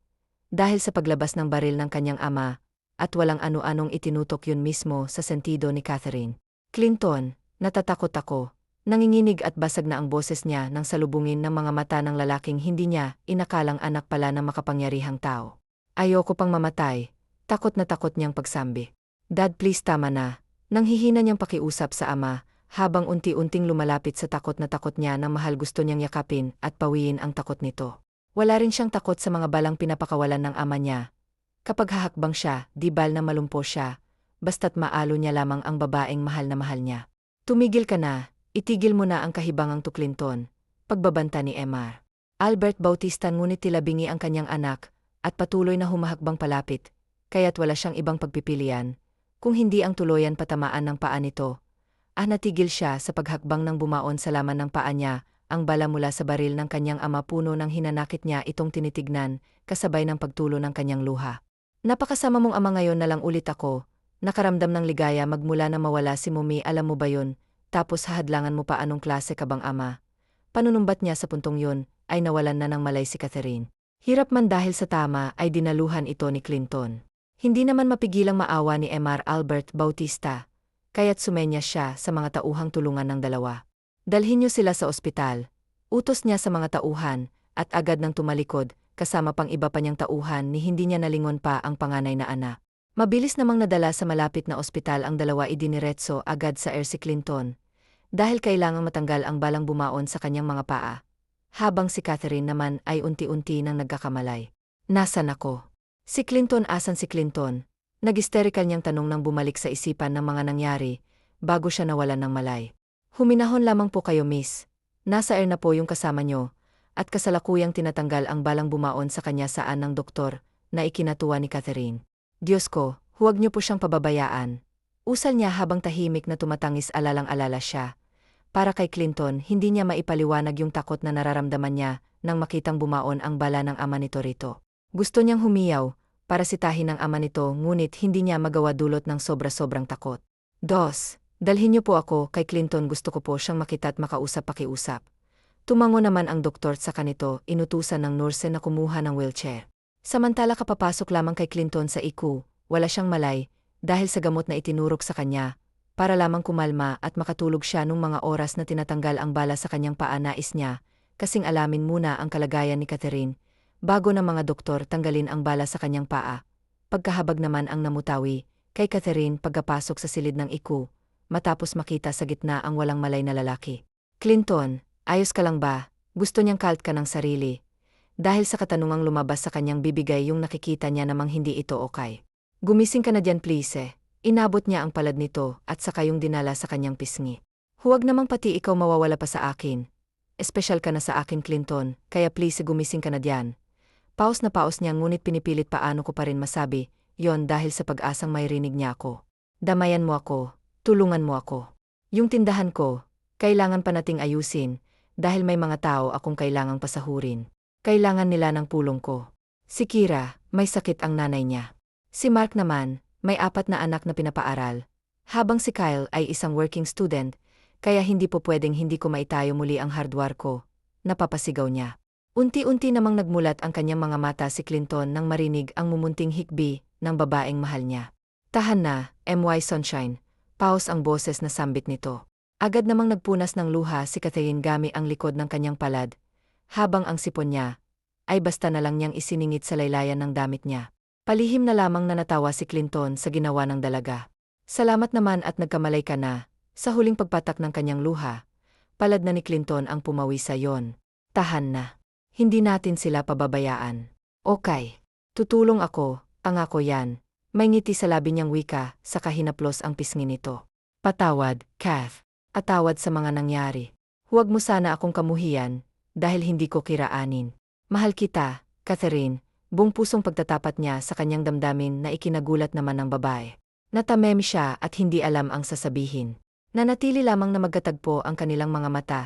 Dahil sa paglabas ng baril ng kanyang ama, at walang ano-anong itinutok yun mismo sa sentido ni Catherine. Clinton, natatakot ako. Nanginginig at basag na ang boses niya nang salubungin ng mga mata ng lalaking hindi niya inakalang anak pala ng makapangyarihang tao. Ayoko pang mamatay, takot na takot niyang pagsambi. Dad, please, tama na. Nanghihina niyang pakiusap sa ama, habang unti-unting lumalapit sa takot na takot niya nang mahal gusto niyang yakapin at pawiin ang takot nito. Wala rin siyang takot sa mga balang pinapakawalan ng ama niya. Kapag hahakbang siya, di bal na malumpo siya, basta't maalo niya lamang ang babaeng mahal na mahal niya. Tumigil ka na, itigil mo na ang kahibangang to, Clinton, pagbabanta ni Mr. Albert Bautista, ngunit tila bingi ang kanyang anak, at patuloy na humahakbang palapit, kaya't wala siyang ibang pagpipilian, kung hindi ang tuluyan patamaan ng paa nito. Natigil siya sa paghakbang nang bumaon sa laman ng paa niya, ang bala mula sa baril ng kanyang ama. Puno ng hinanakit niya itong tinitignan, kasabay ng pagtulo ng kanyang luha. Napakasama mong ama, ngayon na lang ulit ako, nakaramdam ng ligaya magmula na mawala si Mumi, alam mo ba yun? Tapos hahadlangan mo pa, anong klase ka bang ama? Panunumbat niya sa puntong yun, ay nawalan na ng malay si Catherine. Hirap man dahil sa tama ay dinaluhan ito ni Clinton. Hindi naman mapigilang maawa ni Mr. Albert Bautista, kaya't sumenya siya sa mga tauhang tulungan ng dalawa. Dalhin niyo sila sa ospital. Utos niya sa mga tauhan, at agad nang tumalikod, kasama pang iba pa niyang tauhan ni hindi niya nalingon pa ang panganay na anak. Mabilis namang nadala sa malapit na ospital ang dalawa, idiniretso agad sa si Clinton, dahil kailangang matanggal ang balang bumaon sa kanyang mga paa. Habang si Catherine naman ay unti-unti nang nagkakamalay. Nasaan ako? Si Clinton, asan si Clinton? Nag-hysterical niyang tanong nang bumalik sa isipan ng mga nangyari, bago siya nawalan ng malay. Huminahon lamang po kayo, miss. Nasa air na po yung kasama niyo, at kasalukuyang tinatanggal ang balang bumaon sa kanya saan ng doktor, na ikinatuwa ni Catherine. Diyos ko, huwag niyo po siyang pababayaan. Usal niya habang tahimik na tumatangis, alalang-alala siya. Para kay Clinton, hindi niya maipaliwanag yung takot na nararamdaman niya nang makitang bumaon ang bala ng ama nito rito. Gusto niyang humiyaw, para sitahin ng ama nito, ngunit hindi niya magawa dulot ng sobra-sobrang takot. Dos, Dalhin niyo po ako kay Clinton, gusto ko po siyang makita at makausap-pakiusap. Tumango naman ang doktor sa kanito, inutusan ng nurse na kumuha ng wheelchair. Samantala kapapasok lamang kay Clinton sa ICU, wala siyang malay, dahil sa gamot na itinurok sa kanya, para lamang kumalma at makatulog siya nung mga oras na tinatanggal ang bala sa kanyang paa. Nais niya, kasing alamin muna ang kalagayan ni Catherine, bago ng mga doktor tanggalin ang bala sa kanyang paa. Pagkahabag naman ang namutawi, kay Catherine pagkapasok sa silid ng ICU, matapos makita sa gitna ang walang malay na lalaki. Clinton, ayos ka lang ba? Gusto niyang kalt ka ng sarili. Dahil sa katanungang lumabas sa kanyang bibigay yung nakikita niya namang hindi ito okay. Gumising ka na diyan please eh. Inabot niya ang palad nito at saka yung dinala sa kanyang pisngi. Huwag namang pati ikaw mawawala pa sa akin. Espesyal ka na sa akin Clinton, kaya please gumising ka na diyan. Paus na paus niya ngunit pinipilit paano ko pa rin masabi, yon dahil sa pag-asang may rinig niya ako. Damayan mo ako, tulungan mo ako. Yung tindahan ko, kailangan pa nating ayusin, dahil may mga tao akong kailangang pasahurin. Kailangan nila ng pulong ko. Si Kira, may sakit ang nanay niya. Si Mark naman, may 4 na anak na pinapaaral. Habang si Kyle ay isang working student, kaya hindi po pwedeng hindi ko maitayo muli ang hardware ko. Napapasigaw niya. Unti-unti namang nagmulat ang kanyang mga mata si Clinton nang marinig ang mumunting hikbi ng babaeng mahal niya. Tahan na, MY Sunshine. Paus ang boses na sambit nito. Agad namang nagpunas ng luha si Catherine gamit ang likod ng kanyang palad, habang ang sipon niya ay basta na lang niyang isiningit sa laylayan ng damit niya. Palihim na lamang na natawa si Clinton sa ginawa ng dalaga. Salamat naman at nagkamalay ka na. Sa huling pagpatak ng kanyang luha, palad na ni Clinton ang pumawi sa yon. Tahan na. Hindi natin sila pababayaan. Okay. Tutulong ako, pangako yan. May ngiti sa labi niyang wika, saka hinaplos ang pisngi nito. Patawad, Kath. Atawad sa mga nangyari. Huwag mo sana akong kamuhian, dahil hindi ko kiraanin. Mahal kita, Catherine. Buong pusong pagtatapat niya sa kanyang damdamin na ikinagulat naman ng babae. Natamem siya at hindi alam ang sasabihin. Nanatili lamang na magkatagpo ang kanilang mga mata,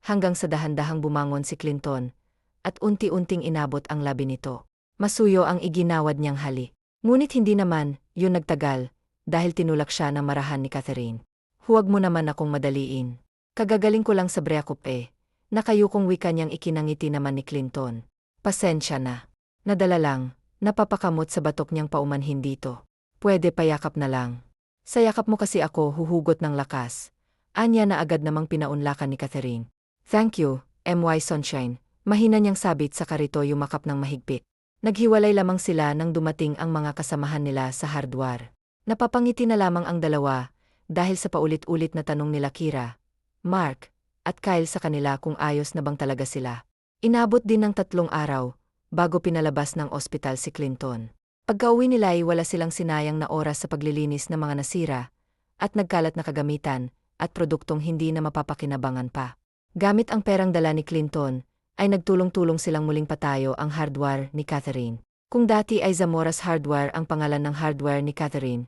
hanggang sa dahan-dahang bumangon si Clinton, at unti-unting inabot ang labi nito. Masuyo ang iginawad niyang halik. Ngunit hindi naman, yun nagtagal, dahil tinulak siya ng marahan ni Catherine. Huwag mo naman akong madaliin. Kagagaling ko lang sa breakup eh. Nakayukong wika niyang ikinangiti naman ni Clinton. Pasensya na. Nadala lang, napapakamot sa batok niyang paumanhin dito. Pwede payakap na lang. Sa yakap mo kasi ako huhugot ng lakas. Anya na agad namang pinaunlakan ni Catherine. Thank you, MY Sunshine. Mahina niyang sabit sa karito yumakap ng mahigpit. Naghiwalay lamang sila nang dumating ang mga kasamahan nila sa hardware. Napapangiti na lamang ang dalawa, dahil sa paulit-ulit na tanong nila Kira, Mark, at Kyle sa kanila kung ayos na bang talaga sila. Inabot din ng 3 araw, bago pinalabas ng ospital si Clinton. Pagka-uwi nila ay wala silang sinayang na oras sa paglilinis ng mga nasira, at nagkalat na kagamitan, at produktong hindi na mapapakinabangan pa. Gamit ang perang dala ni Clinton, ay nagtulong-tulong silang muling patayo ang hardware ni Catherine. Kung dati ay Zamora's Hardware ang pangalan ng hardware ni Catherine,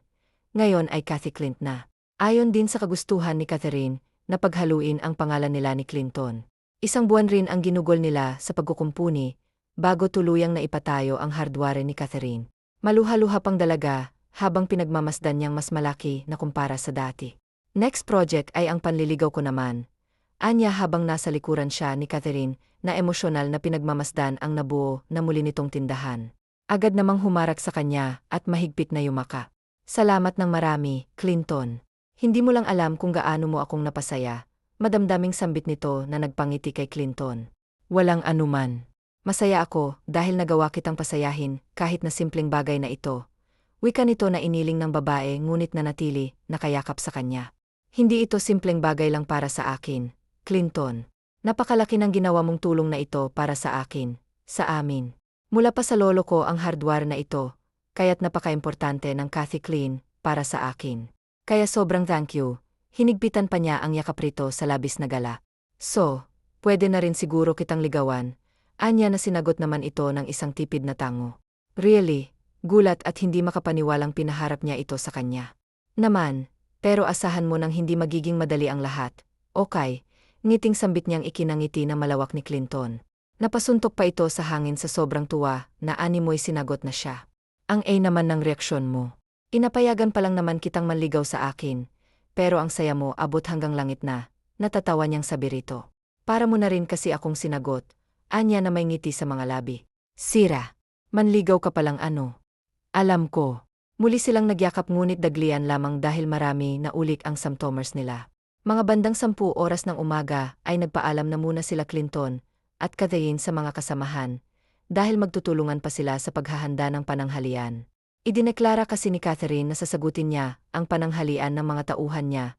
ngayon ay Cathy Clint na. Ayon din sa kagustuhan ni Catherine, na paghaluin ang pangalan nila ni Clinton. 1 buwan rin ang ginugol nila sa pagkukumpuni, bago tuluyang naipatayo ang hardware ni Catherine. Maluha-luha pang dalaga, habang pinagmamasdan niyang mas malaki na kumpara sa dati. Next project ay ang panliligaw ko naman. Anya habang nasa likuran siya ni Catherine, na emosyonal na pinagmamasdan ang nabuo na muli nitong tindahan. Agad namang humarap sa kanya at mahigpit na yumaka. Salamat ng marami, Clinton. Hindi mo lang alam kung gaano mo akong napasaya. Madamdaming sambit nito na nagpangiti kay Clinton. Walang anuman. Masaya ako dahil nagawa kitang pasayahin kahit na simpleng bagay na ito. Wika nito na iniling ng babae ngunit nanatili nakayakap sa kanya. Hindi ito simpleng bagay lang para sa akin, Clinton. Napakalaki ng ginawa mong tulong na ito para sa akin, sa amin. Mula pa sa lolo ko ang hardware na ito, kaya't napaka-importante ng Cathy Clint para sa akin. Kaya sobrang thank you. Hinigpitan pa niya ang yakap rito sa labis na gala. So, pwede na rin siguro kitang ligawan. Anya na sinagot naman ito ng isang tipid na tango. Really? Gulat at hindi makapaniwalang pinaharap niya ito sa kanya. Naman, pero asahan mo nang hindi magiging madali ang lahat. Okay, ngiting sambit niyang ikinangiti na malawak ni Clinton. Napasuntok pa ito sa hangin sa sobrang tuwa na animoy sinagot na siya. Ang naman ng reaksyon mo. Inapayagan pa lang naman kitang manligaw sa akin, pero ang saya mo abot hanggang langit na, natatawa niyang sabi rito. Para mo na rin kasi akong sinagot, anya na may ngiti sa mga labi. Sira, manligaw ka palang ano. Alam ko. Muli silang nagyakap ngunit daglian lamang dahil marami na ulik ang Samtomers nila. Mga bandang 10 oras ng umaga ay nagpaalam na muna sila Clinton at Catherine sa mga kasamahan dahil magtutulungan pa sila sa paghahanda ng pananghalian. Idineklara kasi ni Catherine na sasagutin niya ang pananghalian ng mga tauhan niya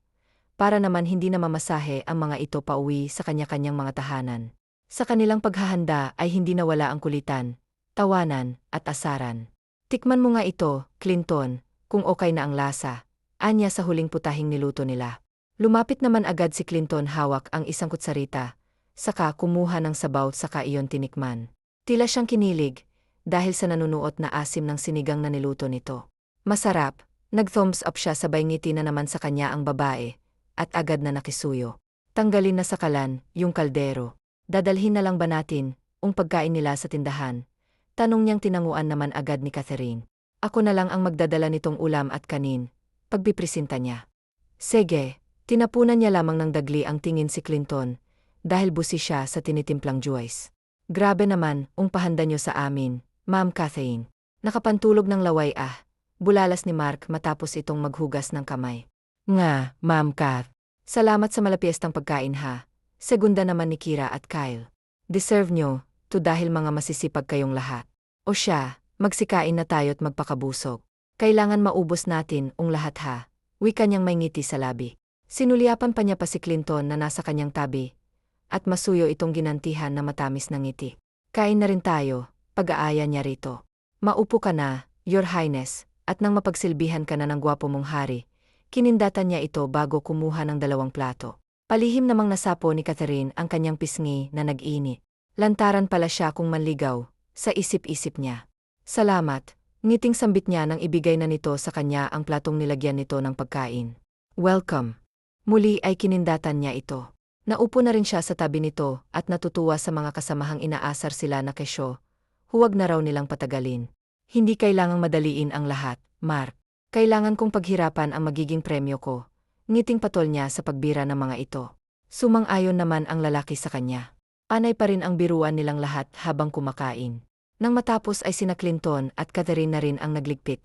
para naman hindi na mamasahe ang mga ito pauwi sa kanya-kanyang mga tahanan. Sa kanilang paghahanda ay hindi nawala ang kulitan, tawanan at asaran. Tikman mo nga ito, Clinton, kung okay na ang lasa, anya sa huling putahing niluto nila. Lumapit naman agad si Clinton hawak ang isang kutsarita, saka kumuha ng sabaw saka iyon tinikman. Tila siyang kinilig, dahil sa nanunuot na asim ng sinigang na niluto nito. Masarap, nag-thumbs up siya sabay ngiti na naman sa kanya ang babae, at agad na nakisuyo. Tanggalin na sa kalan, yung kaldero. Dadalhin na lang ba natin, pagkain nila sa tindahan? Tanong niyang tinanguan naman agad ni Catherine. Ako na lang ang magdadala nitong ulam at kanin, pagbipresenta niya. Sige, tinapunan niya lamang ng dagli ang tingin si Clinton, dahil busi siya sa tinitimplang juice. Grabe naman, pahanda niyo sa amin, Ma'am Catherine. Nakapantulog ng laway bulalas ni Mark matapos itong maghugas ng kamay. Nga, Ma'am Kath. Salamat sa malapiestang pagkain ha. Segunda naman ni Kira at Kyle. Deserve nyo, to dahil mga masisipag kayong lahat. O siya, magsikain na tayo't magpakabusog. Kailangan maubos natin lahat ha. Wika niyang may ngiti sa labi. Sinuliapan pa niya pa si Clinton na nasa kanyang tabi. At masuyo itong ginantihan na matamis ng ngiti. Kain na rin tayo, pag-aaya niya rito. Maupo ka na, Your Highness, at nang mapagsilbihan ka na ng gwapo mong hari. Kinindatan niya ito bago kumuha ng 2 plato. Palihim namang nasapo ni Catherine ang kanyang pisngi na nag-init. Lantaran pala siya kung manligaw, sa isip-isip niya. Salamat, ngiting sambit niya nang ibigay na nito sa kanya ang platong nilagyan nito ng pagkain. Welcome. Muli ay kinindatan niya ito. Naupo na rin siya sa tabi nito at natutuwa sa mga kasamahang inaasar sila na kesyo. Huwag na raw nilang patagalin. Hindi kailangang madaliin ang lahat, Mark. Kailangan kong paghirapan ang magiging premyo ko. Ngiting patol niya sa pagbira ng mga ito. Sumang-ayon naman ang lalaki sa kanya. Panay pa rin ang biruan nilang lahat habang kumakain. Nang matapos ay sina Clinton at Catherine na rin ang nagligpit.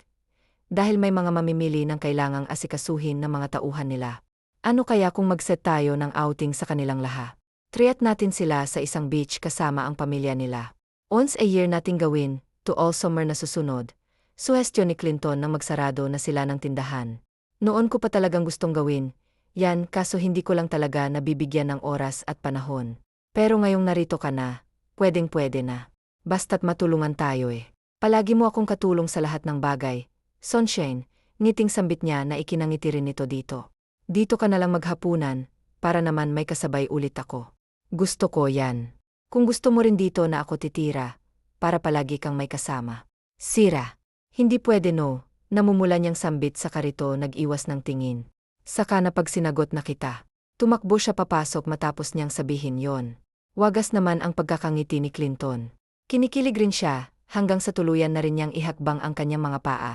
Dahil may mga mamimili ng kailangang asikasuhin ng mga tauhan nila. Ano kaya kung mag-set tayo ng outing sa kanilang lahat? Triat natin sila sa isang beach kasama ang pamilya nila. Once a year nating gawin, to all summer na susunod. Suhestyon ni Clinton nang magsarado na sila ng tindahan. Noon ko pa talagang gustong gawin. Yan kaso hindi ko lang talaga nabibigyan ng oras at panahon. Pero ngayong narito ka na, pwedeng-pwede na. Basta't matulungan tayo Palagi mo akong katulong sa lahat ng bagay. Sunshine, ngiting sambit niya na ikinangiti rin nito dito. Dito ka na lang maghapunan, para naman may kasabay ulit ako. Gusto ko yan. Kung gusto mo rin dito na ako titira, para palagi kang may kasama. Sira. Hindi pwede no, namumula niyang sambit sa karito nag-iwas ng tingin. Saka na pag sinagot na kita. Tumakbo siya papasok matapos niyang sabihin yon. Wagas naman ang pagkakangiti ni Clinton. Kinikilig rin siya, hanggang sa tuluyan na rin niyang ihakbang ang kanyang mga paa,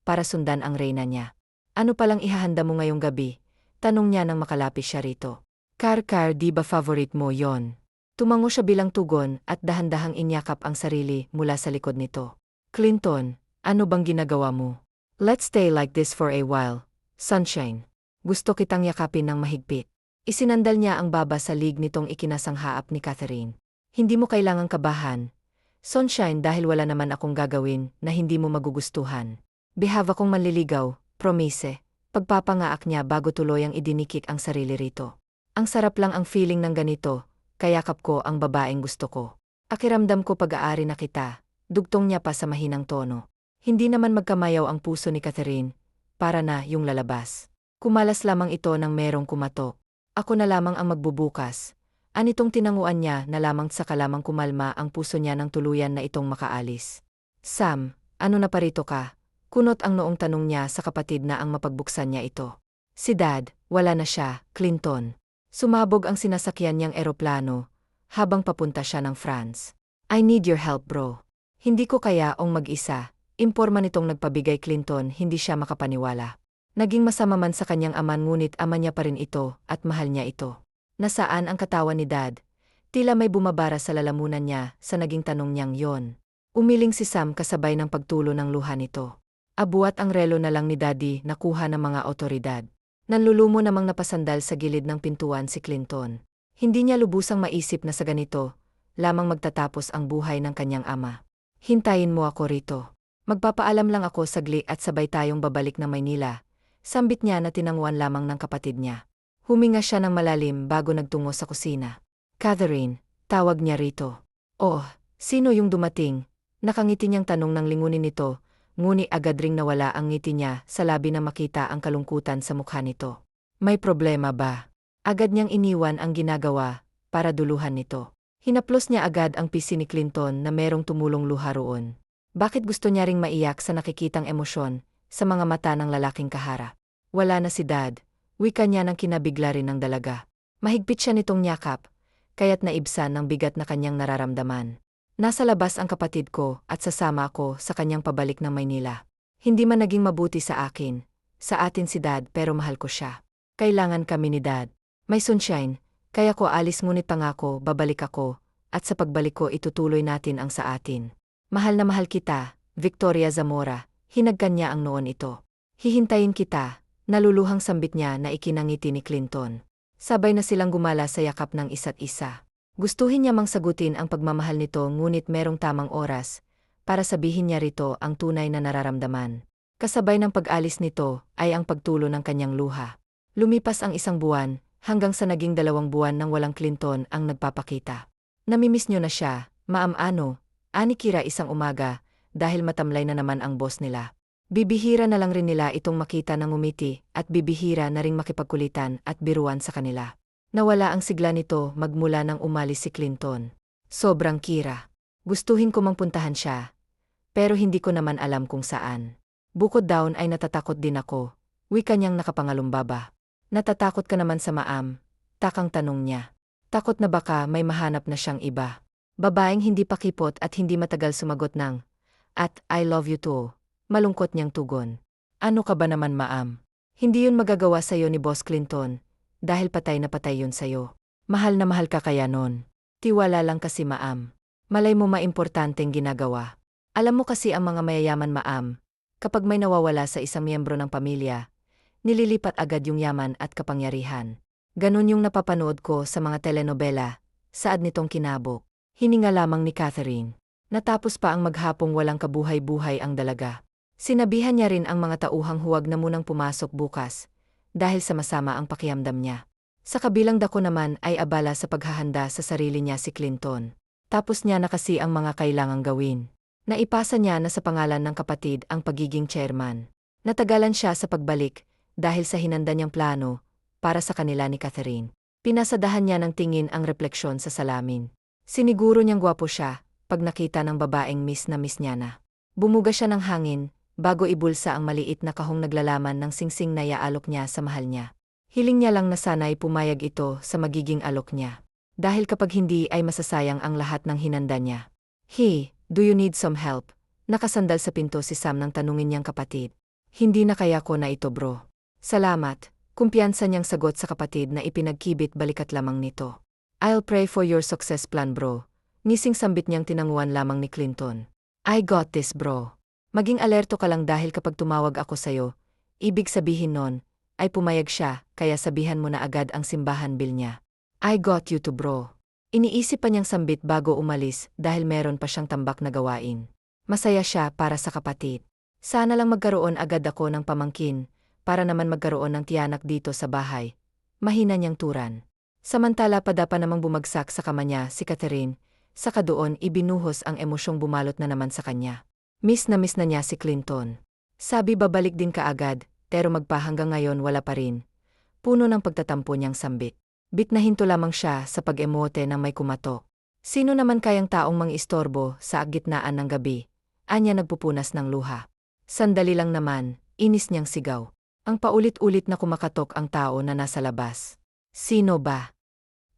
para sundan ang reyna niya. Ano palang ihahanda mo ngayong gabi? Tanong niya nang makalapit siya rito. Car, di ba favorite mo yon? Tumango siya bilang tugon at dahan-dahang inyakap ang sarili mula sa likod nito. Clinton, ano bang ginagawa mo? Let's stay like this for a while, Sunshine. Gusto kitang yakapin ng mahigpit. Isinandal niya ang baba sa lig nitong ikinasanghaap ni Catherine. Hindi mo kailangang kabahan, Sunshine, dahil wala naman akong gagawin na hindi mo magugustuhan. Behave akong manliligaw, promise. Pagpapangaak niya bago tuluyang idinikik ang sarili rito. Ang sarap lang ang feeling ng ganito, kayakap ko ang babaeng gusto ko. Akiramdam ko pag-aari na kita, dugtong niya pa sa mahinang tono. Hindi naman magkamayaw ang puso ni Catherine, para na yung lalabas. Kumalas lamang ito nang merong kumatok. Ako na lamang ang magbubukas. Anitong tinanguan niya na lamang sa kalamang kumalma ang puso niya ng tuluyan na itong makaalis. Sam, ano na parito ka? Kunot ang noong tanong niya sa kapatid na ang mapagbuksan niya ito. Si Dad, wala na siya, Clinton. Sumabog ang sinasakyan niyang eroplano, habang papunta siya ng France. I need your help bro. Hindi ko kaya mag-isa, imporma nitong nagpabigay Clinton hindi siya makapaniwala. Naging masama man sa kanyang ama ngunit ama niya pa rin ito at mahal niya ito. Nasaan ang katawan ni Dad? Tila may bumabara sa lalamunan niya sa naging tanong niyang yon. Umiling si Sam kasabay ng pagtulo ng luha nito. Abuat ang relo na lang ni Daddy nakuha ng mga otoridad. Nanlulumo namang napasandal sa gilid ng pintuan si Clinton. Hindi niya lubusang maisip na sa ganito lamang magtatapos ang buhay ng kanyang ama. Hintayin mo ako rito. Magpapaalam lang ako saglit at sabay tayong babalik na Maynila. Sambit niya na tinanguan lamang ng kapatid niya. Huminga siya ng malalim bago nagtungo sa kusina. Catherine, tawag niya rito. Oh, sino yung dumating? Nakangiti niyang tanong ng lingunin nito, ngunit agad ring nawala ang ngiti niya sa labi na makita ang kalungkutan sa mukha nito. May problema ba? Agad niyang iniwan ang ginagawa para duluhan nito. Hinaplos niya agad ang pisi ni Clinton na merong tumulong luha roon. Bakit gusto niya ring maiyak sa nakikitang emosyon sa mga mata ng lalaking kahara? Wala na si Dad, wika niya ng kinabigla rin ng dalaga. Mahigpit siya nitong nyakap, kaya't naibsan ng bigat na kanyang nararamdaman. Nasa labas ang kapatid ko at sasama ako sa kanyang pabalik ng Maynila. Hindi man naging mabuti sa akin, sa atin si Dad pero mahal ko siya. Kailangan kami ni Dad. May sunshine, kaya ko alis ngunit pangako babalik ako, at sa pagbalik ko itutuloy natin ang sa atin. Mahal na mahal kita, Victoria Zamora, hinagkan niya ang noon ito. Hihintayin kita, naluluhang sambit niya na ikinangiti ni Clinton. Sabay na silang gumala sa yakap ng isa't isa. Gustuhin niya mang sagutin ang pagmamahal nito ngunit merong tamang oras para sabihin niya rito ang tunay na nararamdaman. Kasabay ng pag-alis nito ay ang pagtulo ng kanyang luha. Lumipas ang 1 buwan hanggang sa naging 2 buwan nang walang Clinton ang nagpapakita. Namimiss niyo na siya, Ma'am Ano, ani Kira isang umaga dahil matamlay na naman ang boss nila. Bibihira na lang rin nila itong makita ng ngumiti at bibihira na ring makipagkulitan at biruan sa kanila. Nawala ang sigla nito magmula nang umalis si Clinton. Sobrang Kira. Gustuhin ko mang puntahan siya, pero hindi ko naman alam kung saan. Bukod down ay natatakot din ako, wika niyang nakapangalumbaba. Natatakot ka naman sa Maam? Takang tanong niya. Takot na baka may mahanap na siyang iba. Babaeng hindi pakipot at hindi matagal sumagot ng, at I love you too. Malungkot niyang tugon. Ano ka ba naman Maam? Hindi yun magagawa sa'yo ni Boss Clinton. Dahil patay na patay yun sa'yo. Mahal na mahal ka kaya nun. Tiwala lang kasi Maam. Malay mo maimportanteng ginagawa. Alam mo kasi ang mga mayayaman Maam, kapag may nawawala sa isang miyembro ng pamilya, nililipat agad yung yaman at kapangyarihan. Ganun yung napapanood ko sa mga telenovela, saad nitong kinabok. Hininga lamang ni Catherine. Natapos pa ang maghapong walang kabuhay-buhay ang dalaga. Sinabihan niya rin ang mga tauhang huwag na munang pumasok bukas, dahil sama-sama ang pakiramdam niya. Sa kabilang dako naman ay abala sa paghahanda sa sarili niya si Clinton. Tapos niya na kasi ang mga kailangang gawin. Naipasa niya na sa pangalan ng kapatid ang pagiging chairman. Natagalan siya sa pagbalik dahil sa hinanda niyang plano para sa kanila ni Catherine. Pinasadahan niya ng tingin ang refleksyon sa salamin. Siniguro niyang gwapo siya pag nakita ng babaeng miss na miss niya na. Bumuga siya ng hangin bago ibulsa ang maliit na kahong naglalaman ng singsing na iaalok niya sa mahal niya. Hiling niya lang na sana'y pumayag ito sa magiging alok niya. Dahil kapag hindi ay masasayang ang lahat ng hinanda niya. Hey, do you need some help? Nakasandal sa pinto si Sam nang tanungin niyang kapatid. Hindi na kaya ko na ito bro. Salamat, kumpiyansa niyang sagot sa kapatid na ipinagkibit balikat lamang nito. I'll pray for your success plan bro. Ngising sambit niyang tinanguan lamang ni Clinton. I got this bro. Maging alerto ka lang dahil kapag tumawag ako sa'yo, ibig sabihin nun, ay pumayag siya, kaya sabihan mo na agad ang simbahan bill niya. I got you too bro. Iniisip pa niyang sambit bago umalis dahil meron pa siyang tambak na gawain. Masaya siya para sa kapatid. Sana lang magkaroon agad ako ng pamangkin, para naman magkaroon ng tiyanak dito sa bahay. Mahina niyang turan. Samantala padapa namang bumagsak sa kama niya si Catherine, saka doon ibinuhos ang emosyong bumalot na naman sa kanya. Miss na niya si Clinton. Sabi babalik din kaagad, pero magpahanggang ngayon wala pa rin. Puno ng pagtatampo niyang sambit. Bitnahinto lamang siya sa pag-emote ng may kumatok. Sino naman kayang taong mangistorbo sa gitnaan ng gabi? Anya nagpupunas ng luha. Sandali lang naman, inis niyang sigaw. Ang paulit-ulit na kumakatok ang tao na nasa labas. Sino ba?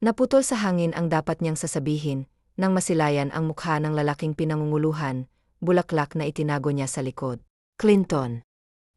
Naputol sa hangin ang dapat niyang sasabihin, nang masilayan ang mukha ng lalaking pinangunguluhan, bulaklak na itinago niya sa likod. Clinton.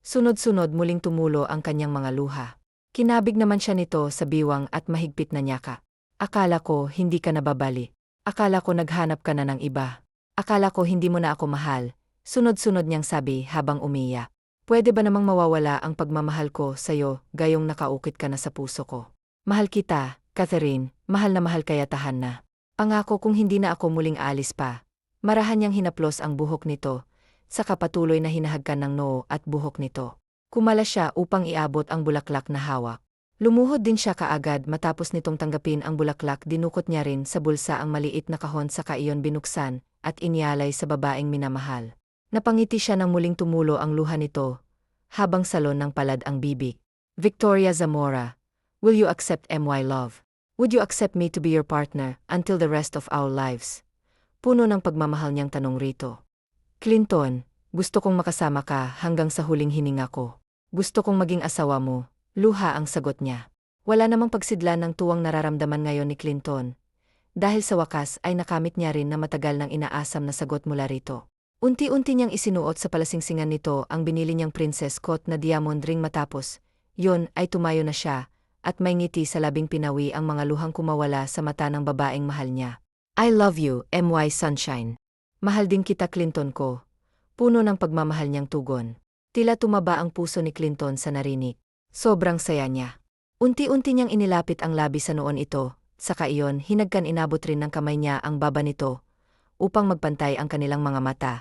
Sunod-sunod muling tumulo ang kanyang mga luha. Kinabig naman siya nito sa biwang at mahigpit na nyaka. Akala ko hindi ka nababali. Akala ko naghanap ka na ng iba. Akala ko hindi mo na ako mahal. Sunod-sunod niyang sabi habang umiyak. Pwede ba namang mawawala ang pagmamahal ko sa'yo gayong nakaukit ka na sa puso ko? Mahal kita, Catherine, mahal na mahal kaya tahan na. Pangako kung hindi na ako muling aalis pa. Marahan niyang hinaplos ang buhok nito, saka patuloy na hinahagkan ng noo at buhok nito. Kumala siya upang iabot ang bulaklak na hawak. Lumuhod din siya kaagad matapos nitong tanggapin ang bulaklak, dinukot niya rin sa bulsa ang maliit na kahon saka iyon binuksan at inialay sa babaeng minamahal. Napangiti siya nang muling tumulo ang luha nito, habang salon ng palad ang bibig. Victoria Zamora, will you accept my love? Would you accept me to be your partner until the rest of our lives? Puno ng pagmamahal niyang tanong rito. Clinton, gusto kong makasama ka hanggang sa huling hininga ko. Gusto kong maging asawa mo, luha ang sagot niya. Wala namang pagsidlan ng tuwang nararamdaman ngayon ni Clinton. Dahil sa wakas ay nakamit niya rin na matagal nang inaasam na sagot mula rito. Unti-unti niyang isinuot sa palasingsingan nito ang binili niyang princess coat na diamond ring matapos. Yun ay tumayo na siya, at may ngiti sa labing pinawi ang mga luhang kumawala sa mata ng babaeng mahal niya. I love you, my sunshine. Mahal din kita, Clinton ko. Puno ng pagmamahal niyang tugon. Tila tumaba ang puso ni Clinton sa narinig. Sobrang saya niya. Unti-unti niyang inilapit ang labi sa noon ito, saka iyon hinagkan inabot rin ng kamay niya ang baba nito, upang magpantay ang kanilang mga mata.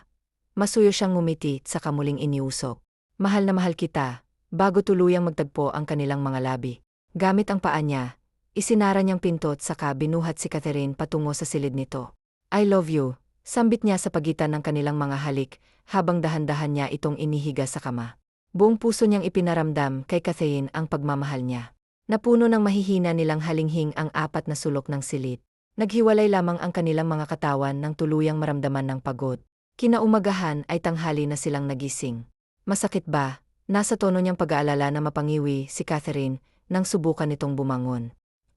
Masuyo siyang ngumiti saka muling iniusok. Mahal na mahal kita, bago tuluyang magtagpo ang kanilang mga labi. Gamit ang paa niya, isinara niyang pintot saka binuhat si Catherine patungo sa silid nito. I love you, sambit niya sa pagitan ng kanilang mga halik, habang dahan-dahan niya itong inihiga sa kama. Buong puso niyang ipinaramdam kay Catherine ang pagmamahal niya. Napuno ng mahihina nilang halinghing ang apat na sulok ng silid. Naghiwalay lamang ang kanilang mga katawan nang tuluyang maramdaman ng pagod. Kinaumagahan ay tanghali na silang nagising. Masakit ba? Nasa tono niyang pag-aalala na mapangiwi si Catherine nang subukan nitong bumangon.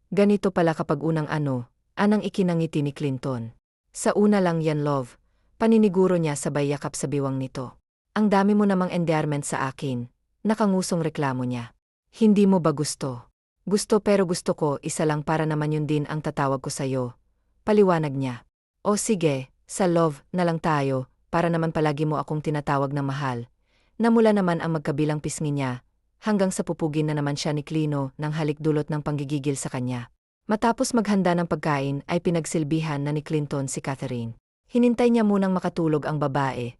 Ganito pala kapag anang ikinangiti ni Clinton. Sa una lang yan, love. Paniniguro niya sabay yakap sa biwang nito. Ang dami mo namang endearment sa akin, nakangusong reklamo niya. Hindi mo ba gusto? Gusto pero gusto ko isa lang para naman yun din ang tatawag ko sa'yo. Paliwanag niya. O sige, sa love na lang tayo, para naman palagi mo akong tinatawag na mahal. Namula naman ang magkabilang pisngi niya, hanggang sa pupugin na naman siya ni Clino ng halik dulot ng panggigigil sa kanya. Matapos maghanda ng pagkain ay pinagsilbihan na ni Clinton si Catherine. Hinintay niya munang makatulog ang babae,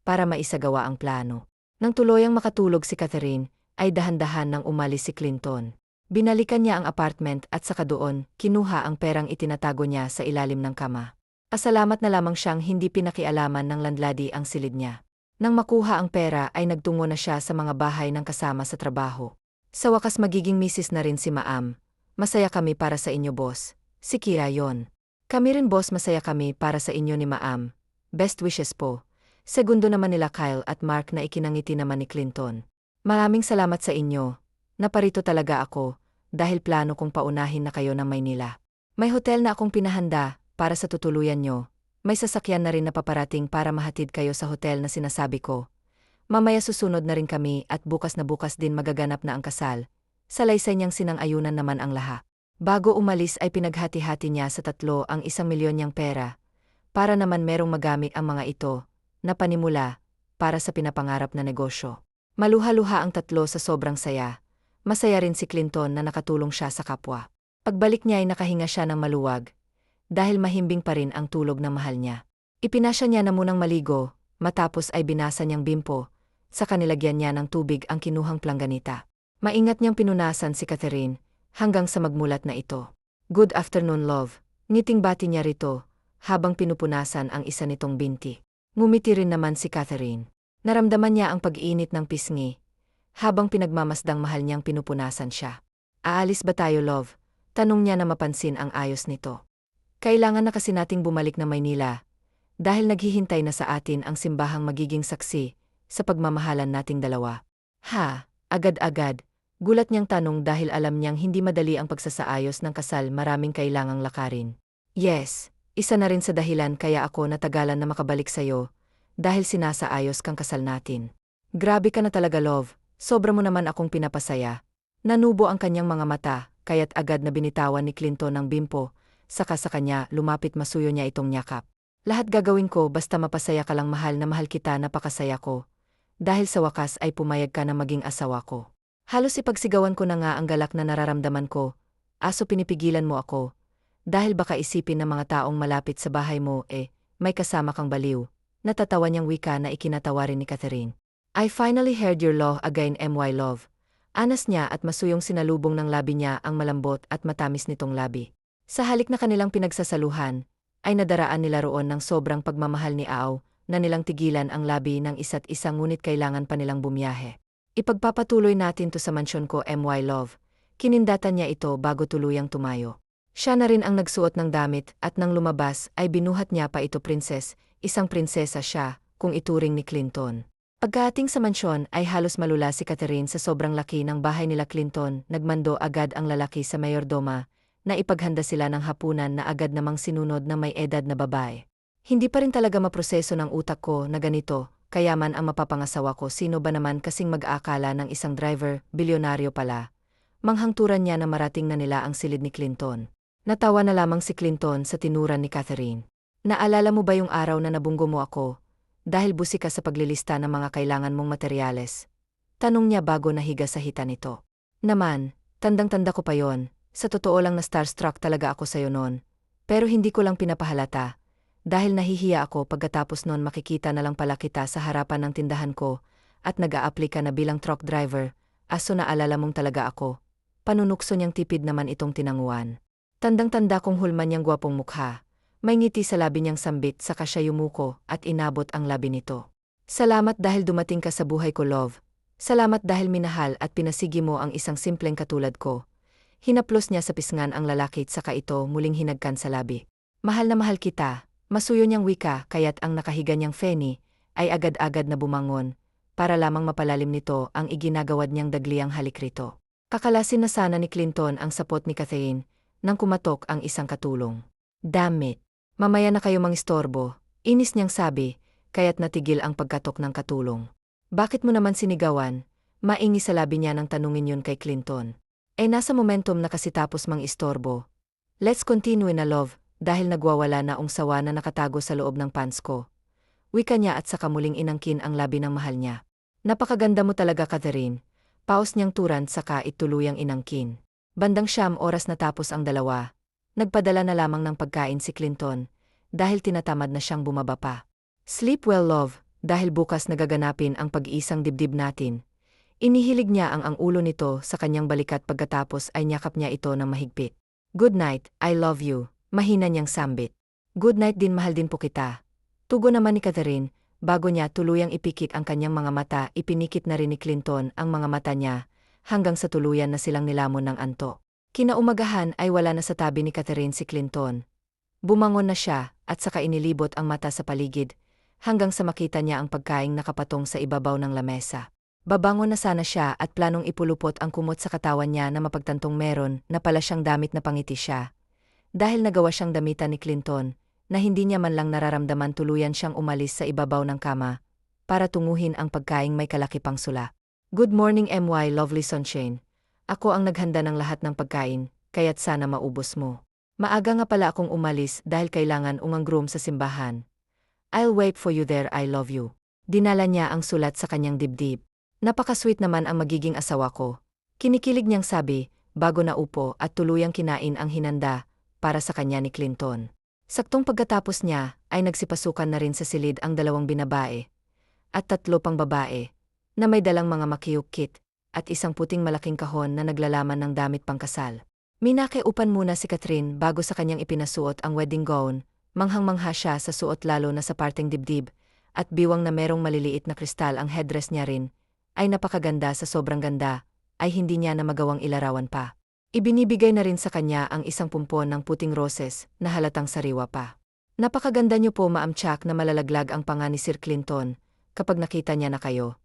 para maisagawa ang plano. Nang tuluyang makatulog si Catherine, ay dahan-dahan nang umalis si Clinton. Binalikan niya ang apartment at saka doon, kinuha ang perang itinatago niya sa ilalim ng kama. Pasalamat na lamang siyang hindi pinakialaman ng landlady ang silid niya. Nang makuha ang pera ay nagtungo na siya sa mga bahay ng kasama sa trabaho. Sa wakas magiging misis na rin si Maam. Masaya kami para sa inyo, boss. Si Kira yon. Kami rin, boss, masaya kami para sa inyo ni Maam. Best wishes po. Segundo naman nila Kyle at Mark na ikinangiti naman ni Clinton. Maraming salamat sa inyo. Naparito talaga ako, dahil plano kong paunahin na kayo ng Maynila. May hotel na akong pinahanda, para sa tutuluyan nyo. May sasakyan na rin na paparating para mahatid kayo sa hotel na sinasabi ko. Mamaya susunod na rin kami at bukas na bukas din magaganap na ang kasal. Salaysay niyang sinang-ayunan naman ang lahat. Bago umalis ay pinaghati-hati niya sa 3 ang 1 milyon niyang pera. Para naman merong magamit ang mga ito, na panimula, para sa pinapangarap na negosyo. Maluha-luha ang 3 sa sobrang saya. Masaya rin si Clinton na nakatulong siya sa kapwa. Pagbalik niya ay nakahinga siya ng maluwag, dahil mahimbing pa rin ang tulog na mahal niya. Ipinasya niya na munang maligo, matapos ay binasa niyang bimpo, saka nilagyan niya ng tubig ang kinuhang plangganita. Maingat niyang pinunasan si Catherine, hanggang sa magmulat na ito. Good afternoon, love. Ngiting bati niya rito, habang pinupunasan ang isa nitong binti. Ngumiti rin naman si Catherine. Naramdaman niya ang pag-init ng pisngi, habang pinagmamasdang mahal niyang pinupunasan siya. Aalis ba tayo, love? Tanong niya na mapansin ang ayos nito. Kailangan na kasi nating bumalik na Maynila, dahil naghihintay na sa atin ang simbahang magiging saksi sa pagmamahalan nating dalawa. Ha, agad-agad, gulat niyang tanong dahil alam niyang hindi madali ang pagsasaayos ng kasal, maraming kailangang lakarin. Yes, isa na rin sa dahilan kaya ako natagalan na makabalik sa'yo, dahil sinasaayos kang kasal natin. Grabe ka na talaga, love. Sobra mo naman akong pinapasaya. Nanubo ang kanyang mga mata, kaya't agad na binitawan ni Clinton ang bimpo, saka sa kanya lumapit masuyo niya itong nyakap. Lahat gagawin ko basta mapasaya ka lang, mahal na mahal kita, napakasaya ko. Dahil sa wakas ay pumayag ka na maging asawa ko. Halos ipagsigawan ko na nga ang galak na nararamdaman ko. Aso pinipigilan mo ako. Dahil baka isipin ng mga taong malapit sa bahay mo may kasama kang baliw. Natatawa niyang wika na ikinatawa rin ni Catherine. I finally heard your law again, my love. Anas niya at masuyong sinalubong ng labi niya ang malambot at matamis nitong labi. Sa halik na kanilang pinagsasaluhan, ay nadaraan nila roon ng sobrang pagmamahal ni Ao, na nilang tigilan ang labi ng isa't isa, ngunit kailangan pa nilang bumiyahe. Ipagpapatuloy natin to sa mansyon ko, my love. Kinindatan niya ito bago tuluyang tumayo. Siya na rin ang nagsuot ng damit at nang lumabas ay binuhat niya pa ito, princess, isang prinsesa siya, kung ituring ni Clinton. Pagkaating sa mansyon ay halos malula si Catherine sa sobrang laki ng bahay nila Clinton. Nagmando agad ang lalaki sa mayordoma, na ipaghanda sila ng hapunan na agad namang sinunod ng may edad na babae. Hindi pa rin talaga maproseso ng utak ko na ganito, kaya man ang mapapangasawa ko, sino ba naman kasing mag-aakala ng isang driver, bilyonaryo pala. Manghangturan niya na marating na nila ang silid ni Clinton. Natawa na lamang si Clinton sa tinuran ni Catherine. Naalala mo ba yung araw na nabunggo mo ako? Dahil busi ka sa paglilista ng mga kailangan mong materyales. Tanong niya bago nahiga sa hita nito. Naman, tandang-tanda ko pa yon. Sa totoo lang na starstruck talaga ako sa'yo noon. Pero hindi ko lang pinapahalata. Dahil nahihiya ako pagkatapos noon makikita na lang pala kita sa harapan ng tindahan ko at nag-a-apply ka na bilang truck driver. Aso naalala mong talaga ako. Panunukso niyang tipid naman itong tinanguan. Tandang-tanda kong hulman niyang gwapong mukha. May ngiti sa labi niyang sambit, saka siya yumuko at inabot ang labi nito. Salamat dahil dumating ka sa buhay ko, love. Salamat dahil minahal at pinasigi mo ang isang simpleng katulad ko. Hinaplos niya sa pisngan ang lalaki, saka ito muling hinagkan sa labi. Mahal na mahal kita. Masuyo niyang wika, kaya't ang nakahiga niyang Fanny ay agad-agad na bumangon, para lamang mapalalim nito ang iginagawad niyang dagliang halik rito. Kakalasin na sana ni Clinton ang sapot ni Catherine nang kumatok ang isang katulong. Damn it! Mamaya na kayo mangistorbo, inis niyang sabi, kaya't natigil ang pagkatok ng katulong. Bakit mo naman sinigawan? Maingi sa labi niya nang tanungin yun kay Clinton. Nasa momentum na kasi tapos mangistorbo. Let's continue na, love. Dahil nagwawala na ang sawa na nakatago sa loob ng pants ko. Wika niya at saka muling inangkin ang labi ng mahal niya. Napakaganda mo talaga, Catherine. Paus niyang turan saka ituluyang inangkin. Bandang 9 oras na tapos ang dalawa. Nagpadala na lamang ng pagkain si Clinton, dahil tinatamad na siyang bumaba pa. Sleep well, love, dahil bukas nagaganapin ang pag-iisang dibdib natin. Inihilig niya ang ulo nito sa kanyang balikat, pagkatapos ay niyakap niya ito ng mahigpit. Good night, I love you. Mahina niyang sambit. Good night din, mahal din po kita. Tugon naman ni Catherine, bago niya tuluyang ipikit ang kanyang mga mata, ipinikit na rin ni Clinton ang mga mata niya, hanggang sa tuluyan na silang nilamon ng antok. Kinaumagahan ay wala na sa tabi ni Catherine si Clinton. Bumangon na siya, at saka inilibot ang mata sa paligid, hanggang sa makita niya ang pagkaing nakapatong sa ibabaw ng lamesa. Babangon na sana siya at planong ipulupot ang kumot sa katawan niya na mapagtantong meron na pala siyang damit na pangiti siya. Dahil nagawa siyang damitan ni Clinton, na hindi niya man lang nararamdaman, tuluyan siyang umalis sa ibabaw ng kama, para tunguhin ang pagkaing may kalakipang sula. Good morning, my lovely sunshine. Ako ang naghanda ng lahat ng pagkain, kaya't sana maubos mo. Maaga nga pala akong umalis dahil kailangan umang-groom sa simbahan. I'll wait for you there, I love you. Dinala niya ang sulat sa kanyang dibdib. Napaka-sweet naman ang magiging asawa ko. Kinikilig niyang sabi, bago naupo at tuluyang kinain ang hinanda para sa kanya ni Clinton. Saktong pagkatapos niya, ay nagsipasukan na rin sa silid ang 2 binabae at 3 pang babae, na may dalang mga makiyukit at isang puting malaking kahon na naglalaman ng damit pangkasal. Minakiupan muna si Catherine bago sa kanyang ipinasuot ang wedding gown, manghang-mangha siya sa suot, lalo na sa parteng dibdib, at biwang na merong maliliit na kristal ang headdress niya rin, ay napakaganda. Sa sobrang ganda, ay hindi niya na magawang ilarawan pa. Ibinibigay na rin sa kanya ang isang pumpon ng puting roses na halatang sariwa pa. Napakaganda niyo po, Ma'am Chuck, na malalaglag ang panga ni Sir Clinton kapag nakita niya na kayo.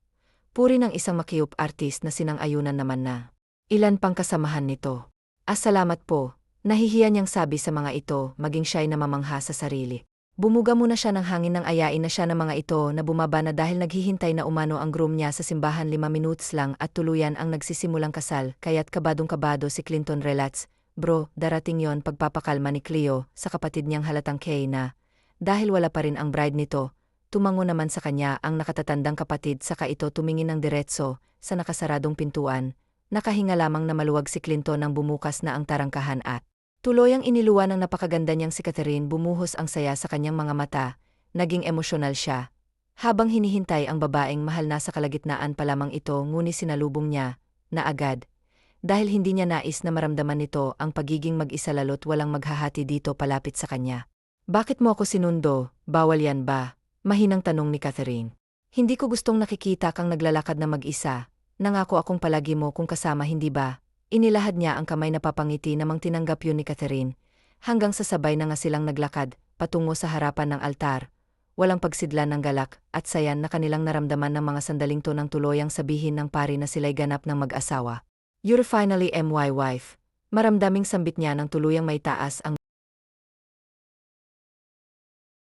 Puri ng isang makiyup artist na sinang-ayunan naman na. Ilan pang kasamahan nito? Salamat po, nahihiya niyang sabi sa mga ito, maging siya'y namamangha sa sarili. Bumuga muna siya ng hangin nang ayain na siya ng mga ito na bumaba na dahil naghihintay na umano ang groom niya sa simbahan 5 minutos lang at tuluyan ang nagsisimulang kasal kaya't kabadong-kabado si Clinton. Relax, bro, darating yon, pagpapakalma ni Cleo sa kapatid niyang halatang Kay na. Dahil wala pa rin ang bride nito, tumango naman sa kanya ang nakatatandang kapatid saka ito tumingin ng diretso sa nakasaradong pintuan. Nakahinga lamang na maluwag si Clinton nang bumukas na ang tarangkahan at tuluyang iniluwa ng napakaganda niyang si Catherine. Bumuhos ang saya sa kanyang mga mata, naging emosyonal siya. Habang hinihintay ang babaeng mahal, nasa kalagitnaan pa lamang ito ngunit sinalubong niya na agad. Dahil hindi niya nais na maramdaman nito ang pagiging mag-isa lalo't walang maghahati dito palapit sa kanya. Bakit mo ako sinundo? Bawal yan ba? Mahinang tanong ni Catherine. Hindi ko gustong nakikita kang naglalakad na mag-isa. Nangako akong palagi mo kung kasama, hindi ba? Inilahad niya ang kamay na papangiti namang tinanggap yun ni Catherine. Hanggang sa sabay na nga silang naglakad, patungo sa harapan ng altar. Walang pagsidlan ng galak at sayan na kanilang naramdaman ng mga sandaling to nang tuluyang sabihin ng pari na sila'y ganap ng mag-asawa. You're finally my wife. Maramdaming sambit niya nang tuluyang maitaas ang